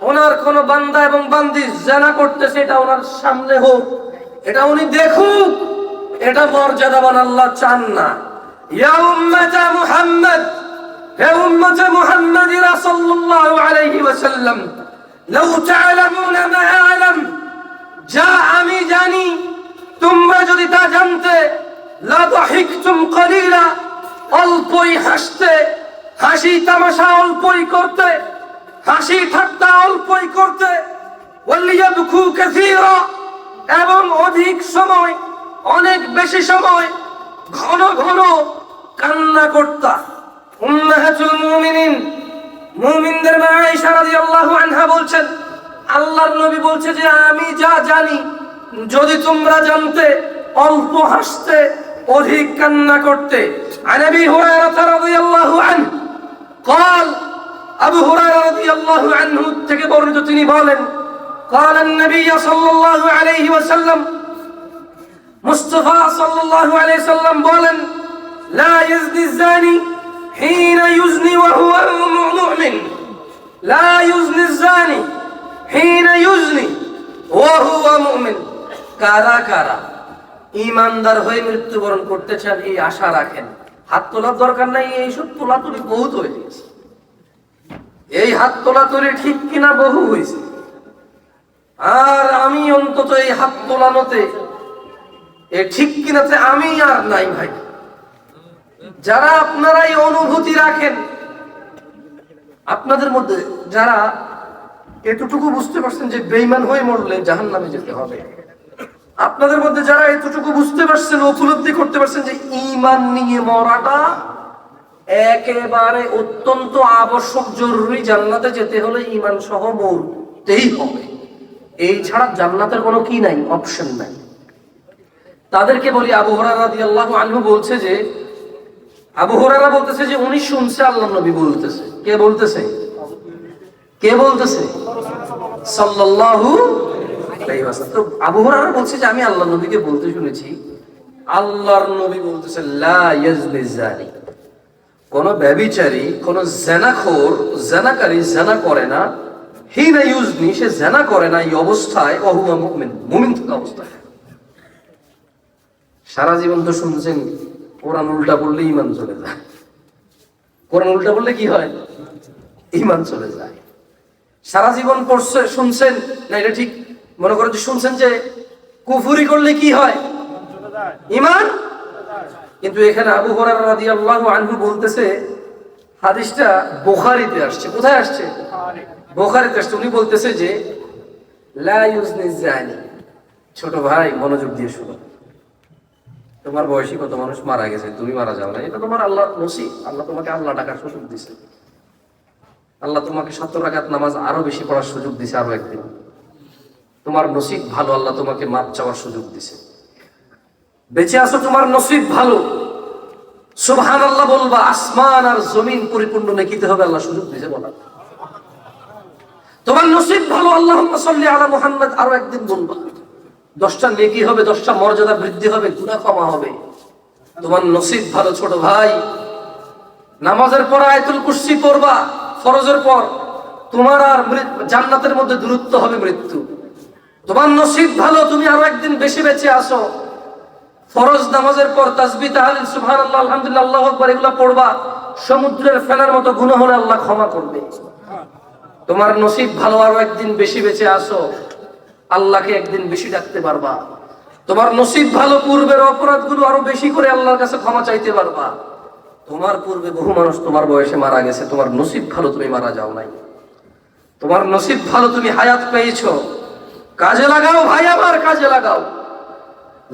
ওনার কোন বান্দা এবং বান্দি জিনা করতেছে, এটা ওনার সামনে হোক, এটা উনি দেখুক, এটা মর্যাদাবান আল্লাহ চান না। ইয়া উম্মতে মুহাম্মদ, হে উম্মতে মুহাম্মাদিরা সাল্লাল্লাহু আলাইহি ওয়াসাল্লাম, লাউ তা'লামুনা মা আ'লাম, যা আমি জানি তোমরা যদি তা জানতে, লা দাহিকতুম কলিলা, অল্পই হাসতে, হাসি তামাশা অল্পই করতে, হাসি ঠাট্টা অল্পই করতে, ওয়ালিয়াবকু কাসীরা, এবং অধিক সময়, অনেক বেশি সময় ঘন ঘন কান্না করতা। উম্মাহাতুল মুমিনিন মুমিনদের মা আয়েশা রাদিয়াল্লাহু আনহা বলছেন, আল্লাহর নবী বলছে যে আমি যা জানি যদি তোমরা জানতে অল্প হাসতে অধিক কান্না করতে। আন আবি হুরায়রা রাদিয়াল্লাহু আনহু قال আবু হুরায়রা রাদিয়াল্লাহু আনহু থেকে বর্ণিত তিনি বলেন قال النبي صلى الله عليه وسلم মুস্তাফা সাল্লাল্লাহু আলাইহি সাল্লাম বলেন لا يزني الزاني حين يزني وهو مؤمن لا يزني الزاني حين يزني وهو مؤمن। কারা কারা ঈমানদার হয়ে মৃত্যুবরণ করতে চান এই আশা রাখেন। হাত তোলার দরকার নাই, এইসব তোলাতুলি বহুত হয়ে গেছে। এই হাত তোলাতুলি ঠিক কিনা বহু হয়েছে। আর আমি অন্তত এই হাত তোলানোতে এ ঠিক কিনাতে আমি আর নাই ভাই। যারা আপনারা এই অনুভূতি রাখেন, আপনাদের মধ্যে যারা এতটুকু বুঝতে পারছেন যে বেঈমান হয়ে মরলে জাহান্নামে যেতে হবে, আপনাদের মধ্যে যারা এতটুকু বুঝতে পারছেন, উপলব্ধি করতে পারছেন যে ঈমান নিয়ে মরাটা একেবারে অত্যন্ত আবশ্যক, জরুরি, জান্নাতে যেতে হলে ঈমান সহ মরতেই হবে, এই ছাড়া জান্নাতের কোনো কি নাই, অপশন নাই, তাদেরকে বলি আবু হুরায়রা রাদিয়াল্লাহু আনহু বলছে যে, আবু হুরায়রা বলতেছে যে উনি শুনছে আল্লাহর নবী বলতেছে। কে বলতেছে? কে বলতেছে? সাল্লাল্লাহু আলাইহি ওয়াসাল্লাম। তো আবু হুরায়রা বলছে যে আমি আল্লাহর নবীকে বলতে শুনেছি, আল্লাহর নবী বলতেছে লা ইয়াজনি জানি, কোন ব্যভিচারী, কোন জেনাখোর, জেনাকারী জেনা করে না, হিনা ইউজনি, সে জেনা করে না এই অবস্থায়, ওহুয়া মুমিন, মুমিন থাকা অবস্থায়। সারা জীবন তো শুনছেন কোরআন উল্টা পড়লে ঈমান চলে যায়। কোরআন উল্টা পড়লে কি হয়? ঈমান চলে যায়। সারা জীবন পড়ছে, শুনছেন না, এটা ঠিক মনে করেন যে শুনছেন যে কুফরি করলে কি হয়? ঈমান। কিন্তু এখানে আবু হুরায়রা রাদিয়াল্লাহু আনহু বলতেছে, হাদিসটা বুখারীতে আসছে। কোথায় আসছে? বুখারীতে আসছে। উনি বলতেছে যে লা ইউজনি জানি। ছোট ভাই মনোযোগ দিয়ে শুনো, তোমার বয়সী কত মানুষ মারা গেছে, তুমি মারা যাও না, এটা তোমার আল্লাহর নসিব। আল্লাহ তোমাকে আল্লাহ ডাকার সুযোগ দিছে, আল্লাহ তোমাকে ৭০ রাকাত নামাজ আরো বেশি পড়ার সুযোগ দিছে আরো একদিন। তোমার নসিব ভালো, আল্লাহ তোমাকে মাপ চাওয়ার সুযোগ দিছে। বেঁচে আছো, তোমার নসিব ভালো, সুবহানাল্লাহ বলবা, আসমান আর জমিন পরিপূর্ণ নেকিতে হবে, আল্লাহ সুযোগ দিছে বলা। তোমার নসিব ভালো, আল্লাহুম্মা সাল্লি আলা মুহাম্মদ আরো একদিন বলবা, 10টা নেকি হবে, 10টা মর্যাদা বৃদ্ধি হবে, গুনাহ ক্ষমা হবে। তোমার নসিব ভালো ছোট ভাই, নামাজের পর আয়াতুল কুরসি পড়বা ফরজের পর, তোমার আর জান্নাতের মধ্যে দূরত্ব হবে মৃত্যু। তোমার নসিব ভালো, তুমি আরো একদিন বেশি বেঁচে আসো, ফরজ নামাজের পর তাসবিহ তাহলিল সুবহানাল্লাহ আলহামদুলিল্লাহ আল্লাহু আকবার এগুলো পড়বা, সমুদ্রের ফেনার মতো গুনাহ হলে আল্লাহ ক্ষমা করবে। তোমার নসিব ভালো, আরো একদিন বেশি বেঁচে আসো, আল্লাহকে একদিন বেশি ডাকতে পারবা। তোমার নসিব ভালো, পূর্বের অপরাধগুলো আরো বেশি করে আল্লাহর কাছে ক্ষমা চাইতে পারবা। তোমার পূর্বে বহু মানুষ তোমার বয়সে মারা গেছে, তোমার নসিব ভালো তুমি মারা যাও নাই। তোমার নসিব ভালো, তুমি হায়াত পেয়েছো, কাজে লাগাও ভাই আমার, কাজে লাগাও।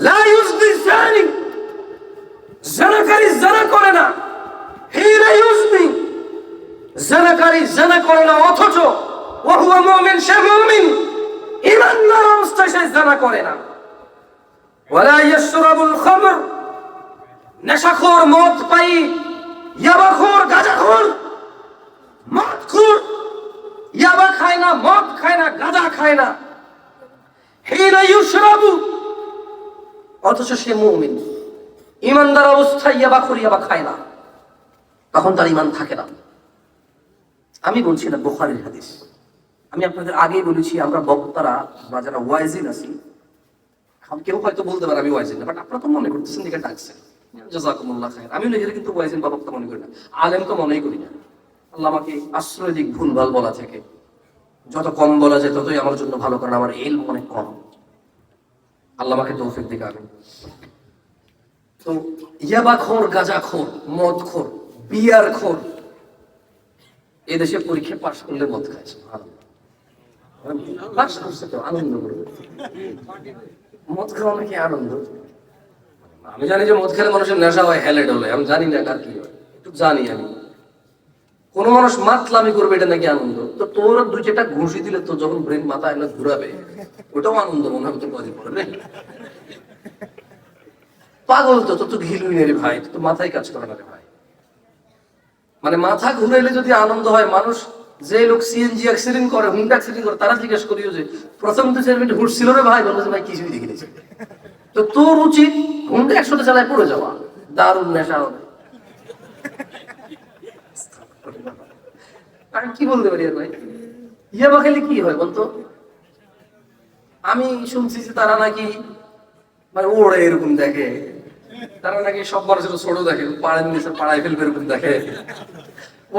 লা ইউজনি জানি, জানাকারী জানা করে না, হিনা ইউজনি, জানাকারী জানা করে না, অথচ ওহুয়া মুমিন, সে মুমিন, ঈমানদার অবস্থায় সে জানা করে না। ওয়ালা ইয়াশরাবুল খামর, নেশাখোর, মদ পাই, ইয়াবাখোর, গাঁজাখোর, মদখোর, ইয়াবা খায় না, মদ খায় না, গাঁজা খায় না, হিনা ইউশরাবু, অথচ সে মুমিন, ঈমানদার অবস্থায় ইয়াবাখোর, ইয়াবা খায় না, তখন তার ঈমান থাকে না। আমি বলছি না, বুখারীর হাদিস। আমি আপনাদের আগেই বলেছি, আমরা বক্তারা বা যারা ওয়াইজিন আছি, কেউ হয়তো বলতে পারে আমি ওয়াইজিন না, বাট আপনারা তো মনে করতেছেন দিকে ডাকছেন, জাযাকুমুল্লাহ খায়র। আমি নিজের কিন্তু ওয়াইজিন বা বক্তা মনে করি না, আলেম তো মনেই করি না। আল্লাহ আমাকে আশ্রয় দিক ভুলভাল বলা থেকে, যত কম বলা যায় ততই আমার জন্য ভালো, কারণ আমার ইলম অনেক কম। আল্লাহ আমাকে তৌফিক দিক। আমি তো ইয়াবাখোর, গাঁজাখোর, মদখোর, বিয়ারখোর এদেশে পরীক্ষা পাশ করলে মদ খাইছে, পাশ করছে তো আনন্দ করবে। মদ খাওয়া নাকি আনন্দ? আমি জানি যে মদ খেলে মানুষের নেশা হয়, হেলে ডলে, আমি জানি না কার কি হয়, একটু জানি আমি। কোন মানুষ মাতলামি করবে এটা নাকি আনন্দ, তো তোর দুই চারটা ঘুষি দিলে তো যখন ব্রেন মাথা এনে ঘুরাবে ওটাও আনন্দ মনে হবে, তোর কদিন পরে পাগল তো তো ঘিলুই রে ভাই, তো মাথায় কাজ করে না রে ভাই। মানে মাথা ঘুরাইলে যদি আনন্দ হয়, মানুষ যে লোক সিএনজি অ্যাক্সিডেন্ট করে, হুন্ডা অ্যাক্সিডেন্ট করে, তারা জিজ্ঞেস করিও যে প্রথম তো 4 মিনিট হুঁটছিল রে ভাই, বলবো যে ভাই কিছুই দেখি নিয়েছে। তো তোর উচিত হুন্ডা 100টা চালায় পড়ে যাওয়া, দারুণ নেশা হবে। আর কি বলতে পারি আর ভাই, ইয়াবা খেলে কি হয় বলতো? আমি শুনছি যে তারা নাকি মানে ওড়ে এরকম দেখে, তারা নাকি সব মানুষের ছোট দেখে, পাড়ায় নিচে পাড়ায় ফেলবে এরকম দেখে।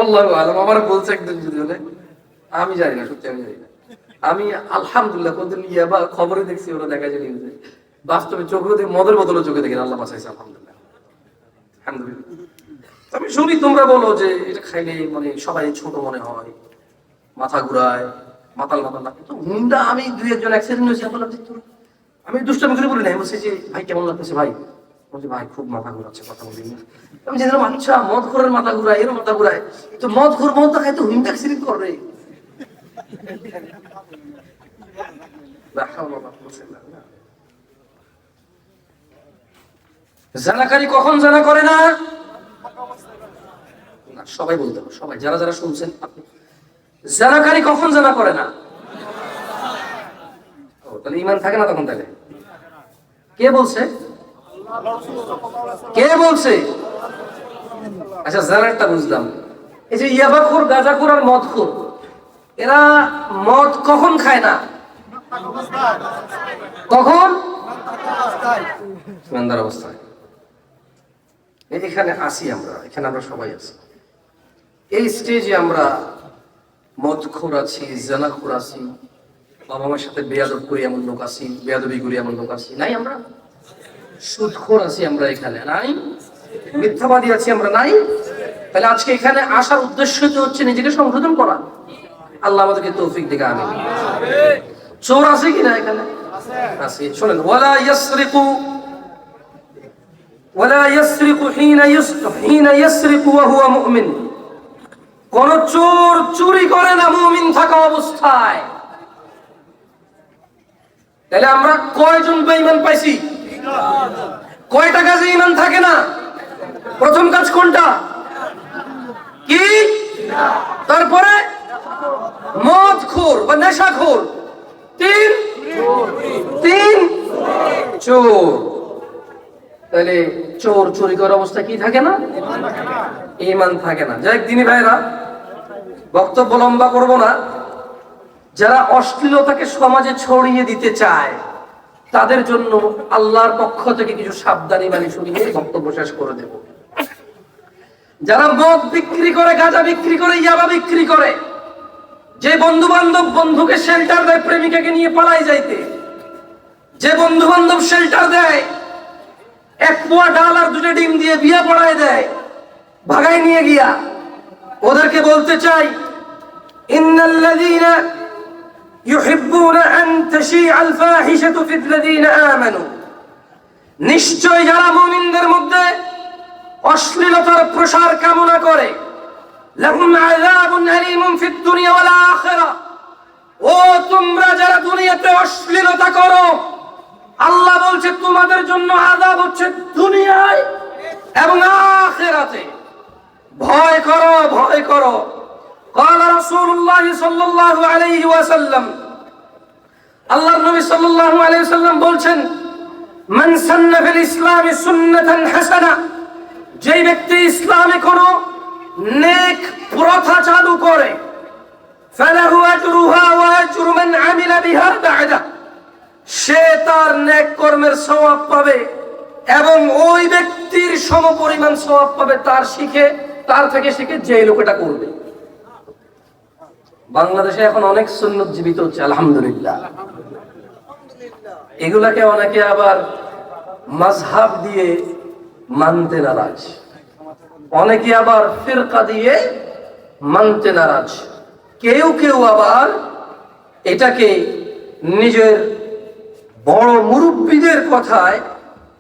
আল্লাহু আলাম, আমার বলছে একদিন যদি বলে, আমি জানি না, সত্যি আমি জানি না। আমি আলহামদুলিল্লাহ কোনদিন ইয়াবা খবরে দেখছি, ওরা দেখা যায় নিউজে, বাস্তবে চোখে দেখে মদের বদলে চোখে দেখে আল্লাহ বাঁচাইছে, আলহামদুলিল্লাহ আলহামদুলিল্লাহ। আমি শুনি তোমরা বলো যে এটা খাইলে মানে সবাই ছোট মনে হয়, মাথা ঘুরায়, মাতাল মাতাল লাগে। তো হুন্ডা আমি 2-1 জন অ্যাক্সিডেন্ট হয়েছে, বললাম যে তোর, আমি দুষ্টামি করে বলি না, বলছি যে ভাই কেমন লাগতেছে ভাই, বলছি ভাই খুব মাথা ঘুরাচ্ছে, কথা বলি না। আমি জানলাম আচ্ছা মদ ঘোরের মাথা ঘুরায়, এর মাথা ঘুরায়, তো মদ ঘোর মদ খাই তো হুন্ডা অ্যাক্সিডেন্ট করবে। জানাকারী কখন জানা করে না? সবাই বলতে হবে, সবাই যারা যারা শুনছেন আপনি, জানাকারী কখন জানা করে না? তাহলে ঈমান থাকে না তখন? তাহলে কে বলছে? কে বলছে? আচ্ছা জানারটা বুঝলাম। এই যে ইয়াবাখোর, গাঁজাখোর আর মদখোর, এরা মদ কখন খায় না? কখন? ইমানদার অবস্থায়। এখানে আসি আমরা, এখানে আমরা সবাই আছি, এই স্টেজে আমরা মদখোর আছি, জানাখোর আছি, বাবা মার সাথে বেয়াদব করি এমন লোক আছি, বেয়াদবি করি এমন লোক আছি, নাই? আমরা সুদখোর আছি আমরা এখানে, নাই? মিথ্যাবাদী আছি আমরা, নাই? তাহলে আজকে এখানে আসার উদ্দেশ্য তো হচ্ছে নিজেকে সংশোধন করা। আল্লাহ আমাদেরকে তৌফিক দিকে, আমিন। চোর আছে কিনা এখানে? আছে। শুনেন, ওয়ালা ইয়াসরিকু হিনা ইয়াসরিকু ওয়া হুয়া মুমিন। কোন চোর চুরি করে না মুমিন থাকা অবস্থায়। তাহলে আমরা কয়জন বেঈমান পাইছি? কয়টা কাজে ঈমান থাকে না? প্রথম কাজ কোনটা? কি? তারপরে মদখোর বা নেশাখোর, 3 চোর। তাহলে চোর চুরি করার অবস্থা কি থাকে না? ঈমান থাকে না। যাই দিনী ভাইরা, বক্তব্য লম্বা করব না। যারা অশ্লীলতাকে সমাজে ছড়িয়ে দিতে চায় তাদের জন্য আল্লাহর পক্ষ থেকে কিছু সাবধানী বাণী শুনিয়ে বক্তব্য শেষ করে দেব। যারা মদ বিক্রি করে, গাঁজা বিক্রি করে, ইয়াবা বিক্রি করে, যে বন্ধু বান্ধব বন্ধুকে শেল্টার দেয় প্রেমিকাকে নিয়ে পালাই যাইতে, যে বন্ধু বান্ধব শেল্টার দেয় 1 পোয়া ডাল আর 2টা ডিম দিয়ে বিয়ে পড়ায় দেয় ভাগায় নিয়ে গিয়া, ওদেরকে বলতে চাই, ইন্নাল্লাযীনা ইউহিব্বুনা আন তাশীআল ফাহিশাতু ফিল্লাযীনা আমানু, নিশ্চয় যারা মুমিনদের মধ্যে অশ্লীলতার প্রসার কামনা করে, লাহুম আযাবুন আলীমুন ফিদ দুনিয়া ওয়াল আখিরাহ, ও তোমরা যারা দুনিয়াতে অশ্লীলতা করো, আল্লাহ বলছে তোমাদের জন্য আযাব হচ্ছে দুনিয়ায় এবং আখিরাতে। ভয় করো, ভয় করো। قال رسول الله صلى الله عليه وسلم, আল্লাহর নবী সাল্লাল্লাহু আলাইহি ওয়াসাল্লাম বলছেন, মান সান্না ফিল ইসলামি সুন্নাতান হাসানা, যে ব্যক্তি ইসলামে কোনো নেক প্রথা চালু করে, ফালাহু আজরুহা ওয়া আজরু মান আমিলা বিহা বা'দা, সে তার নেক কর্মের সওয়াব পাবে এবং ওই ব্যক্তির সমপরিমাণ সওয়াব পাবে তার থেকে শিখে যে লোকটা করবে। বাংলাদেশে এখন অনেক সুন্নত জীবিত হচ্ছে, আলহামদুলিল্লাহ। এগুলাকে অনেকে আবার মাযহাব দিয়ে মানতে নারাজ, অনেকে আবার ফিরকা দিয়ে মানতে নারাজ, কেউ কেউ আবার এটাকে নিজের বড় মুরব্বীদের কথায়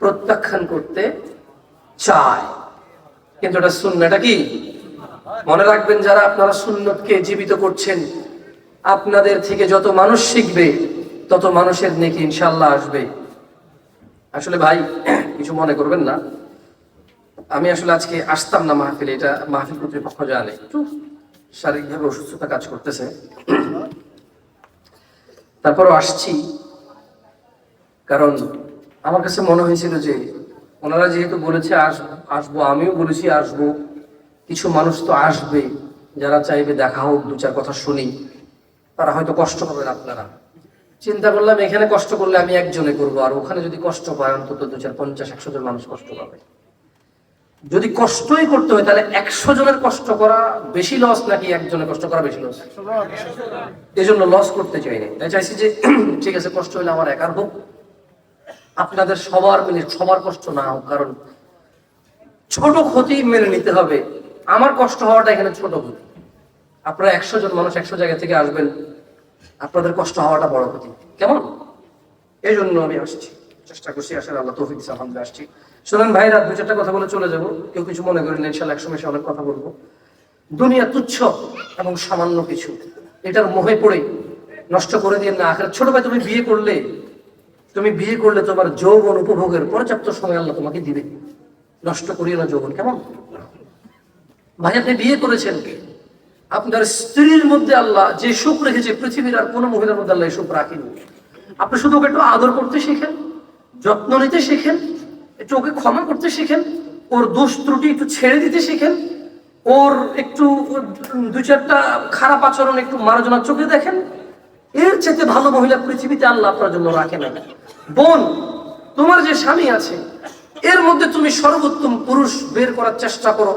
প্রত্যাখ্যান করতে চায়। কিন্তু এটা সুন্নাহটা কি? মনে রাখবেন, যারা আপনারা সুন্নতকে জীবিত করছেন, আপনাদের থেকে যত মানুষ শিখবে তত মানুষের নেকি ইনশাআল্লাহ আসবে। আসলে ভাই কিছু মনে করবেন না, আমি আসলে আজকে আসতাম না মাহফিলে, এটা মাহফিল কর্তৃপক্ষ জানে, একটু শারীরিকভাবে অসুস্থতা কাজ করতেছে, তারপরও আসছি। কারণ আমার কাছে মনে হয়েছিল যে ওনারা যেহেতু বলেছে আসবো, আমিও বলেছি আসবো, কিছু মানুষ তো আসবে যারা চাইবে দেখা হোক, দু চার কথা শুনি, তারা হয়তো কষ্ট পাবেন। আপনারা চিন্তা করলাম এখানে কষ্ট করলে আমি একজনে করবো, আর ওখানে যদি কষ্ট পায় অন্তত 250-100 জন মানুষ কষ্ট পাবে। যদি কষ্টই করতে হয় তাহলে 100 জনের কষ্ট করা বেশি লস নাকি একজনের কষ্ট করা বেশি লস? এই জন্য লস করতে চাইনি, তাই চাইছি যে ঠিক আছে কষ্ট হইলে আমার একার হোক, আপনাদের সবার মিলে সবার কষ্ট না হোক। কারণ ছোট ক্ষতি মেনে নিতে হবে, আমার কষ্ট হওয়াটা এখানে ছোট ক্ষতি। আপনারা 100 জন মানুষ 100 জায়গা থেকে আসবেন, আপনাদের কষ্ট হওয়াটা বড় ক্ষতি, কেমন? এই জন্য আমি আসছি, চেষ্টা করছি আসার, আল্লাহ তৌফিক দিয়েছে, আলহামদুলিল্লাহ আসছি। শুনেন ভাইরা, 2-4টা কথা বলে চলে যাবো, কেউ কিছু মনে করেন না, ইনশাআল্লাহ একসময় অনেক কথা বলবো। দুনিয়া তুচ্ছ এবং সামান্য কিছু, এটার মোহে পড়ে নষ্ট করে দিয়ে না আখিরাত। ছোট ভাই, তুমি বিয়ে করলে তোমার যৌবন উপভোগের পর্যাপ্ত সময় আল্লাহ তোমাকে দিবে, নষ্ট করিও না যৌবন, কেমন? ভাই আপনি বিয়ে করেছেন, আপনার স্ত্রীর মধ্যে আল্লাহ যে সুখ রেখেছে পৃথিবীর আর কোনো মহিলার মধ্যে আল্লাহ এই সুখ রাখেনি। আপনি শুধু ওকে একটু আদর করতে শিখেন, যত্ন নিতে শিখেন, একটু ওকে ক্ষমা করতে শিখেন, ওর দোষ ত্রুটি একটু ছেড়ে দিতে শিখেন, ওর একটু 2-4টা খারাপ আচরণ একটু মার্জনার চোখে দেখেন। এর চেয়ে ভালো মহিলা পৃথিবীতে আল্লাহ আপনার জন্য রাখে না। বোন, তোমার যে স্বামী আছে এর মধ্যে তুমি সর্বোত্তম পুরুষ বের করার চেষ্টা করো।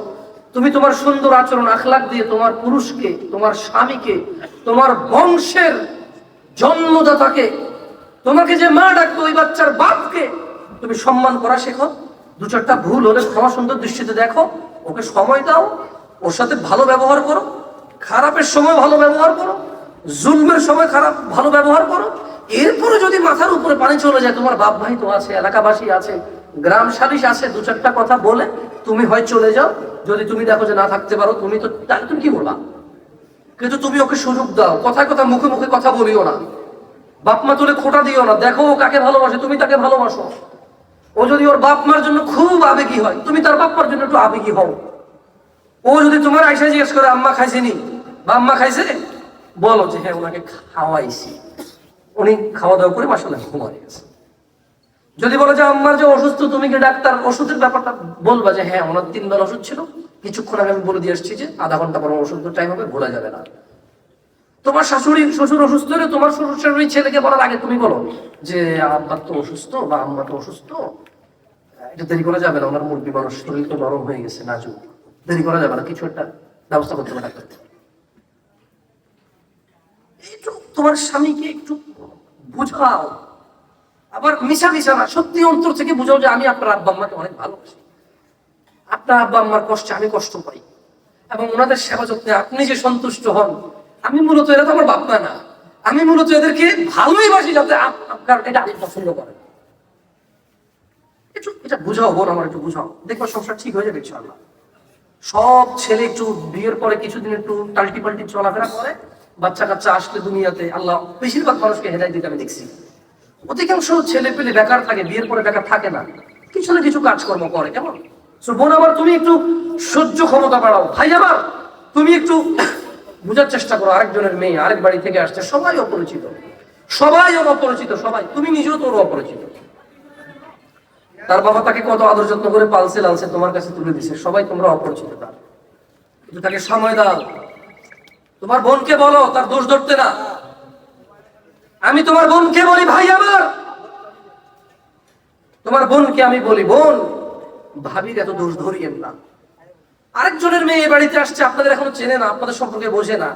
তুমি তোমার সুন্দর আচরণ আখলাক দিয়ে তোমার পুরুষকে, তোমার স্বামীকে, তোমার বংশের জন্মদাতাকে, তোমাকে যে মা ডাকতো ওই বাচ্চার বাপকে তুমি সম্মান করা শেখো। 2-4টা ভুল হলে ক্ষমা সুন্দর দৃষ্টিতে দেখো, ওকে সময় দাও, ওর সাথে ভালো ব্যবহার করো, খারাপের সময় ভালো ব্যবহার করো, জুলমের সময় ভালো ব্যবহার করো। এরপরে যদি মাথার উপরে পানি চলে যায়, তোমার বাপ ভাই তো আছে, এলাকাবাসী আছে, গ্রাম সালিশ আছে, 2-4টা কথা বলে তুমি হয় চলে যাও। যদি তুমি দেখো যে না থাকতে পারো, তুমি কি বলবা? কিন্তু তুমি ওকে সুযোগ দাও, কথায় কথা মুখে মুখে কথা বলিও না, বাপ মা তুলে খোটা দিও না। দেখো ও কাকে ভালোবাসে, তুমি তাকে ভালোবাসো। ও যদি ওর বাপ মার জন্য খুব আবেগী হয়, তুমি তার বাপ মার জন্য একটু আবেগী হও। ও যদি তোমার আয়সা জিজ্ঞেস করে আম্মা খাইছেনি বা আম্মা খাইছে, বলো যে হ্যাঁ ওনাকে খাওয়াইছি, উনি খাওয়া দাওয়া করে মাশাআল্লাহ ঘুমায় গেছে। যদি বলো যে আম্মার যে অসুস্থ, তুমি কি ডাক্তার ওষুধের ব্যাপারটা বলবা যে হ্যাঁ ওনার 3 বেলা ওষুধ ছিল, কিছুক্ষণ আগে আমি বলে দিয়ে আসছি যে আধা ঘন্টা পর ওষুধের টাইম হবে, ভোলা যাবে না। তোমার শ্বশুর অসুস্থ হলে তোমার শ্বশুর শাশুড়ি ছেলেকে বলার আগে তুমি বলো যে আব্বা তো অসুস্থ বা আম্মা তো অসুস্থ, এটা দেরি করা যাবে না, ওনার মুরগি মানুষ শরীর তো নরম হয়ে গেছে, নাজুক, দেরি করা যাবে না, কিছু একটা ব্যবস্থা করতে হবে ডাক্তার। একটু তোমার স্বামীকে একটু বুঝাও, আবার মিশা না, সত্যি অন্তর থেকে বুঝাও যে আমি আপনার আব্বা আম্মাকে অনেক ভালোবাসি, আপনার আব্বা আম্মার কষ্টে আমি কষ্ট পাই, এবং ওনাদের সেবা যত্নে আপনি যে সন্তুষ্ট হন। আমি মূলত, এরা তো আমার বাপ মা না, আমি মূলত এদেরকে ভালোই বাসি যাতে আপনার এটা আমি পছন্দ করেন। একটু এটা বুঝাও বোন, আমার একটু বুঝাও, দেখবো সংসার ঠিক হয়ে যাবে ইনশাআল্লাহ। সব ছেলে একটু বিয়ের পরে কিছুদিন একটু টাল্টি পাল্টি চলাফেরা করে, বাচ্চা কাচ্চা আসলে দুনিয়াতে আল্লাহ বেশিরভাগ মানুষকে হেদায়েত দিতে আমি দেখছি। অধিকাংশ ছেলে পেলে বেকার থাকে, বিয়ের পরে বেকার থাকে না, কিছু না কিছু কাজকর্ম করে, কেমন? বোন আমার, তুমি একটু সহ্য ক্ষমতা বাড়াও। ভাই আমার, তুমি একটু বোঝার চেষ্টা করো, আরেকজনের মেয়ে আরেক বাড়ি থেকে আসছে, সবাই অপরিচিত, সবাই, তুমি নিজেও তোর অপরিচিত। তার বাবা তাকে কত আদর যত্ন করে পালছে লালছে, তোমার কাছে তুলে দিছে, সবাই তোমরা অপরিচিত তার, কিন্তু তাকে সময় দাও। তোমার বোনকে বলো তার দোষ ধরতে না। আমি তোমার বোনকে বলি ভাই আমার, তোমার বোনকে আমি বলি বোন, ভাবির এত দোষ ধরিয়েন না। আরেকজনের মেয়ে বাড়িতে আসছে, আপনাদের এখনো চেনে না, আপনাদের সম্পর্কে বোঝে না,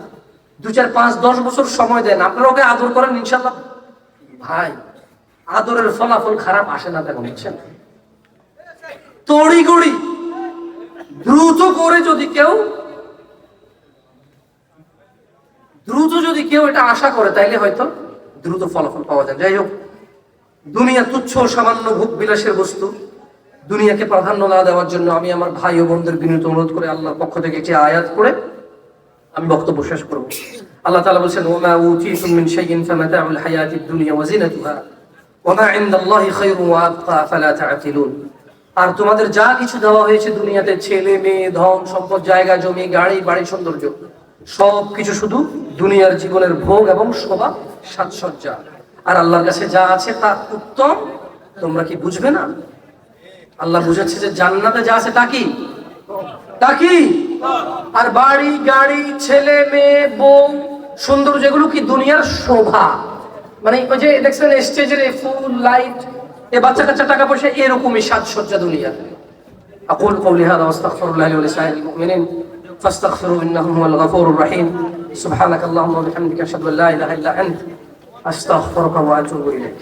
2-4-5-10 বছর সময় দেন, আপনারা ওকে আদর করেন, ইনশাআল্লাহ ভাই আদরের ফলাফল খারাপ আসে না, তেমন বুঝছেন। তড়িঘড়ি দ্রুত করে যদি কেউ এটা আশা করে, তাইলে হয়তো দ্রুত ফলাফল পাওয়া যায়। যাই হোক, দুনিয়া তুচ্ছ সামান্য ভোগ বিলাসের বস্তু, দুনিয়াকে প্রাধান্য না দেওয়ার জন্য আমি আমার ভাই ও বোনদের বিনীত অনুরোধ করে আল্লাহর পক্ষ থেকে একটি আয়াত করে আমি বক্তব্য শেষ করব। আল্লাহ তাআলা বলেছেন, ওয়া মা উতীতুম মিন শাইইন ফামাতাউল হায়াতিদ দুনিয়া ওয়া জিনাতুহা ওয়া মা ইনদাল্লাহি খায়রুন ওয়া আবকা ফালা তা'কিলুন। আর তোমাদের যা কিছু দেওয়া হয়েছে দুনিয়াতে, ছেলে মেয়ে, ধন সম্পদ, জায়গা জমি, গাড়ি বাড়ি, সৌন্দর্য, সব কিছু শুধু দুনিয়ার জীবনের ভোগ এবং শোভা সাজসজ্জা। আর আল্লাহর কাছে যা আছে তা উত্তম, তোমরা কি বুঝবে না? আল্লাহ বুঝাচ্ছে যে জান্নাতে যা আছে তা কি, তা কি? আর বাড়ি গাড়ি, ছেলে মেয়ে, বউ, সুন্দর, যেগুলো কি দুনিয়ার শোভা। মানে ওই যে দেখছেন স্টেজের ফুল লাইট, এ বাচ্চা কাচ্চা, টাকা পয়সা, এরকমই সাজসজ্জা দুনিয়া। আকুল কওলি হাযা ওয়াস্তাগফিরুল্লাহ লি ওয়া লিসাইরিল মুমিনিন ফাস্তাগফিরু ইন্নাহু হুয়াল গফুরুর রহিম। সুবহানাকাল্লাহুম্মা ওয়া বিহামদিকা আশহাদু আল্লা ইলাহা ইল্লা আনতা আস্তাগফিরুকা ওয়া আতুবু ইলাইক।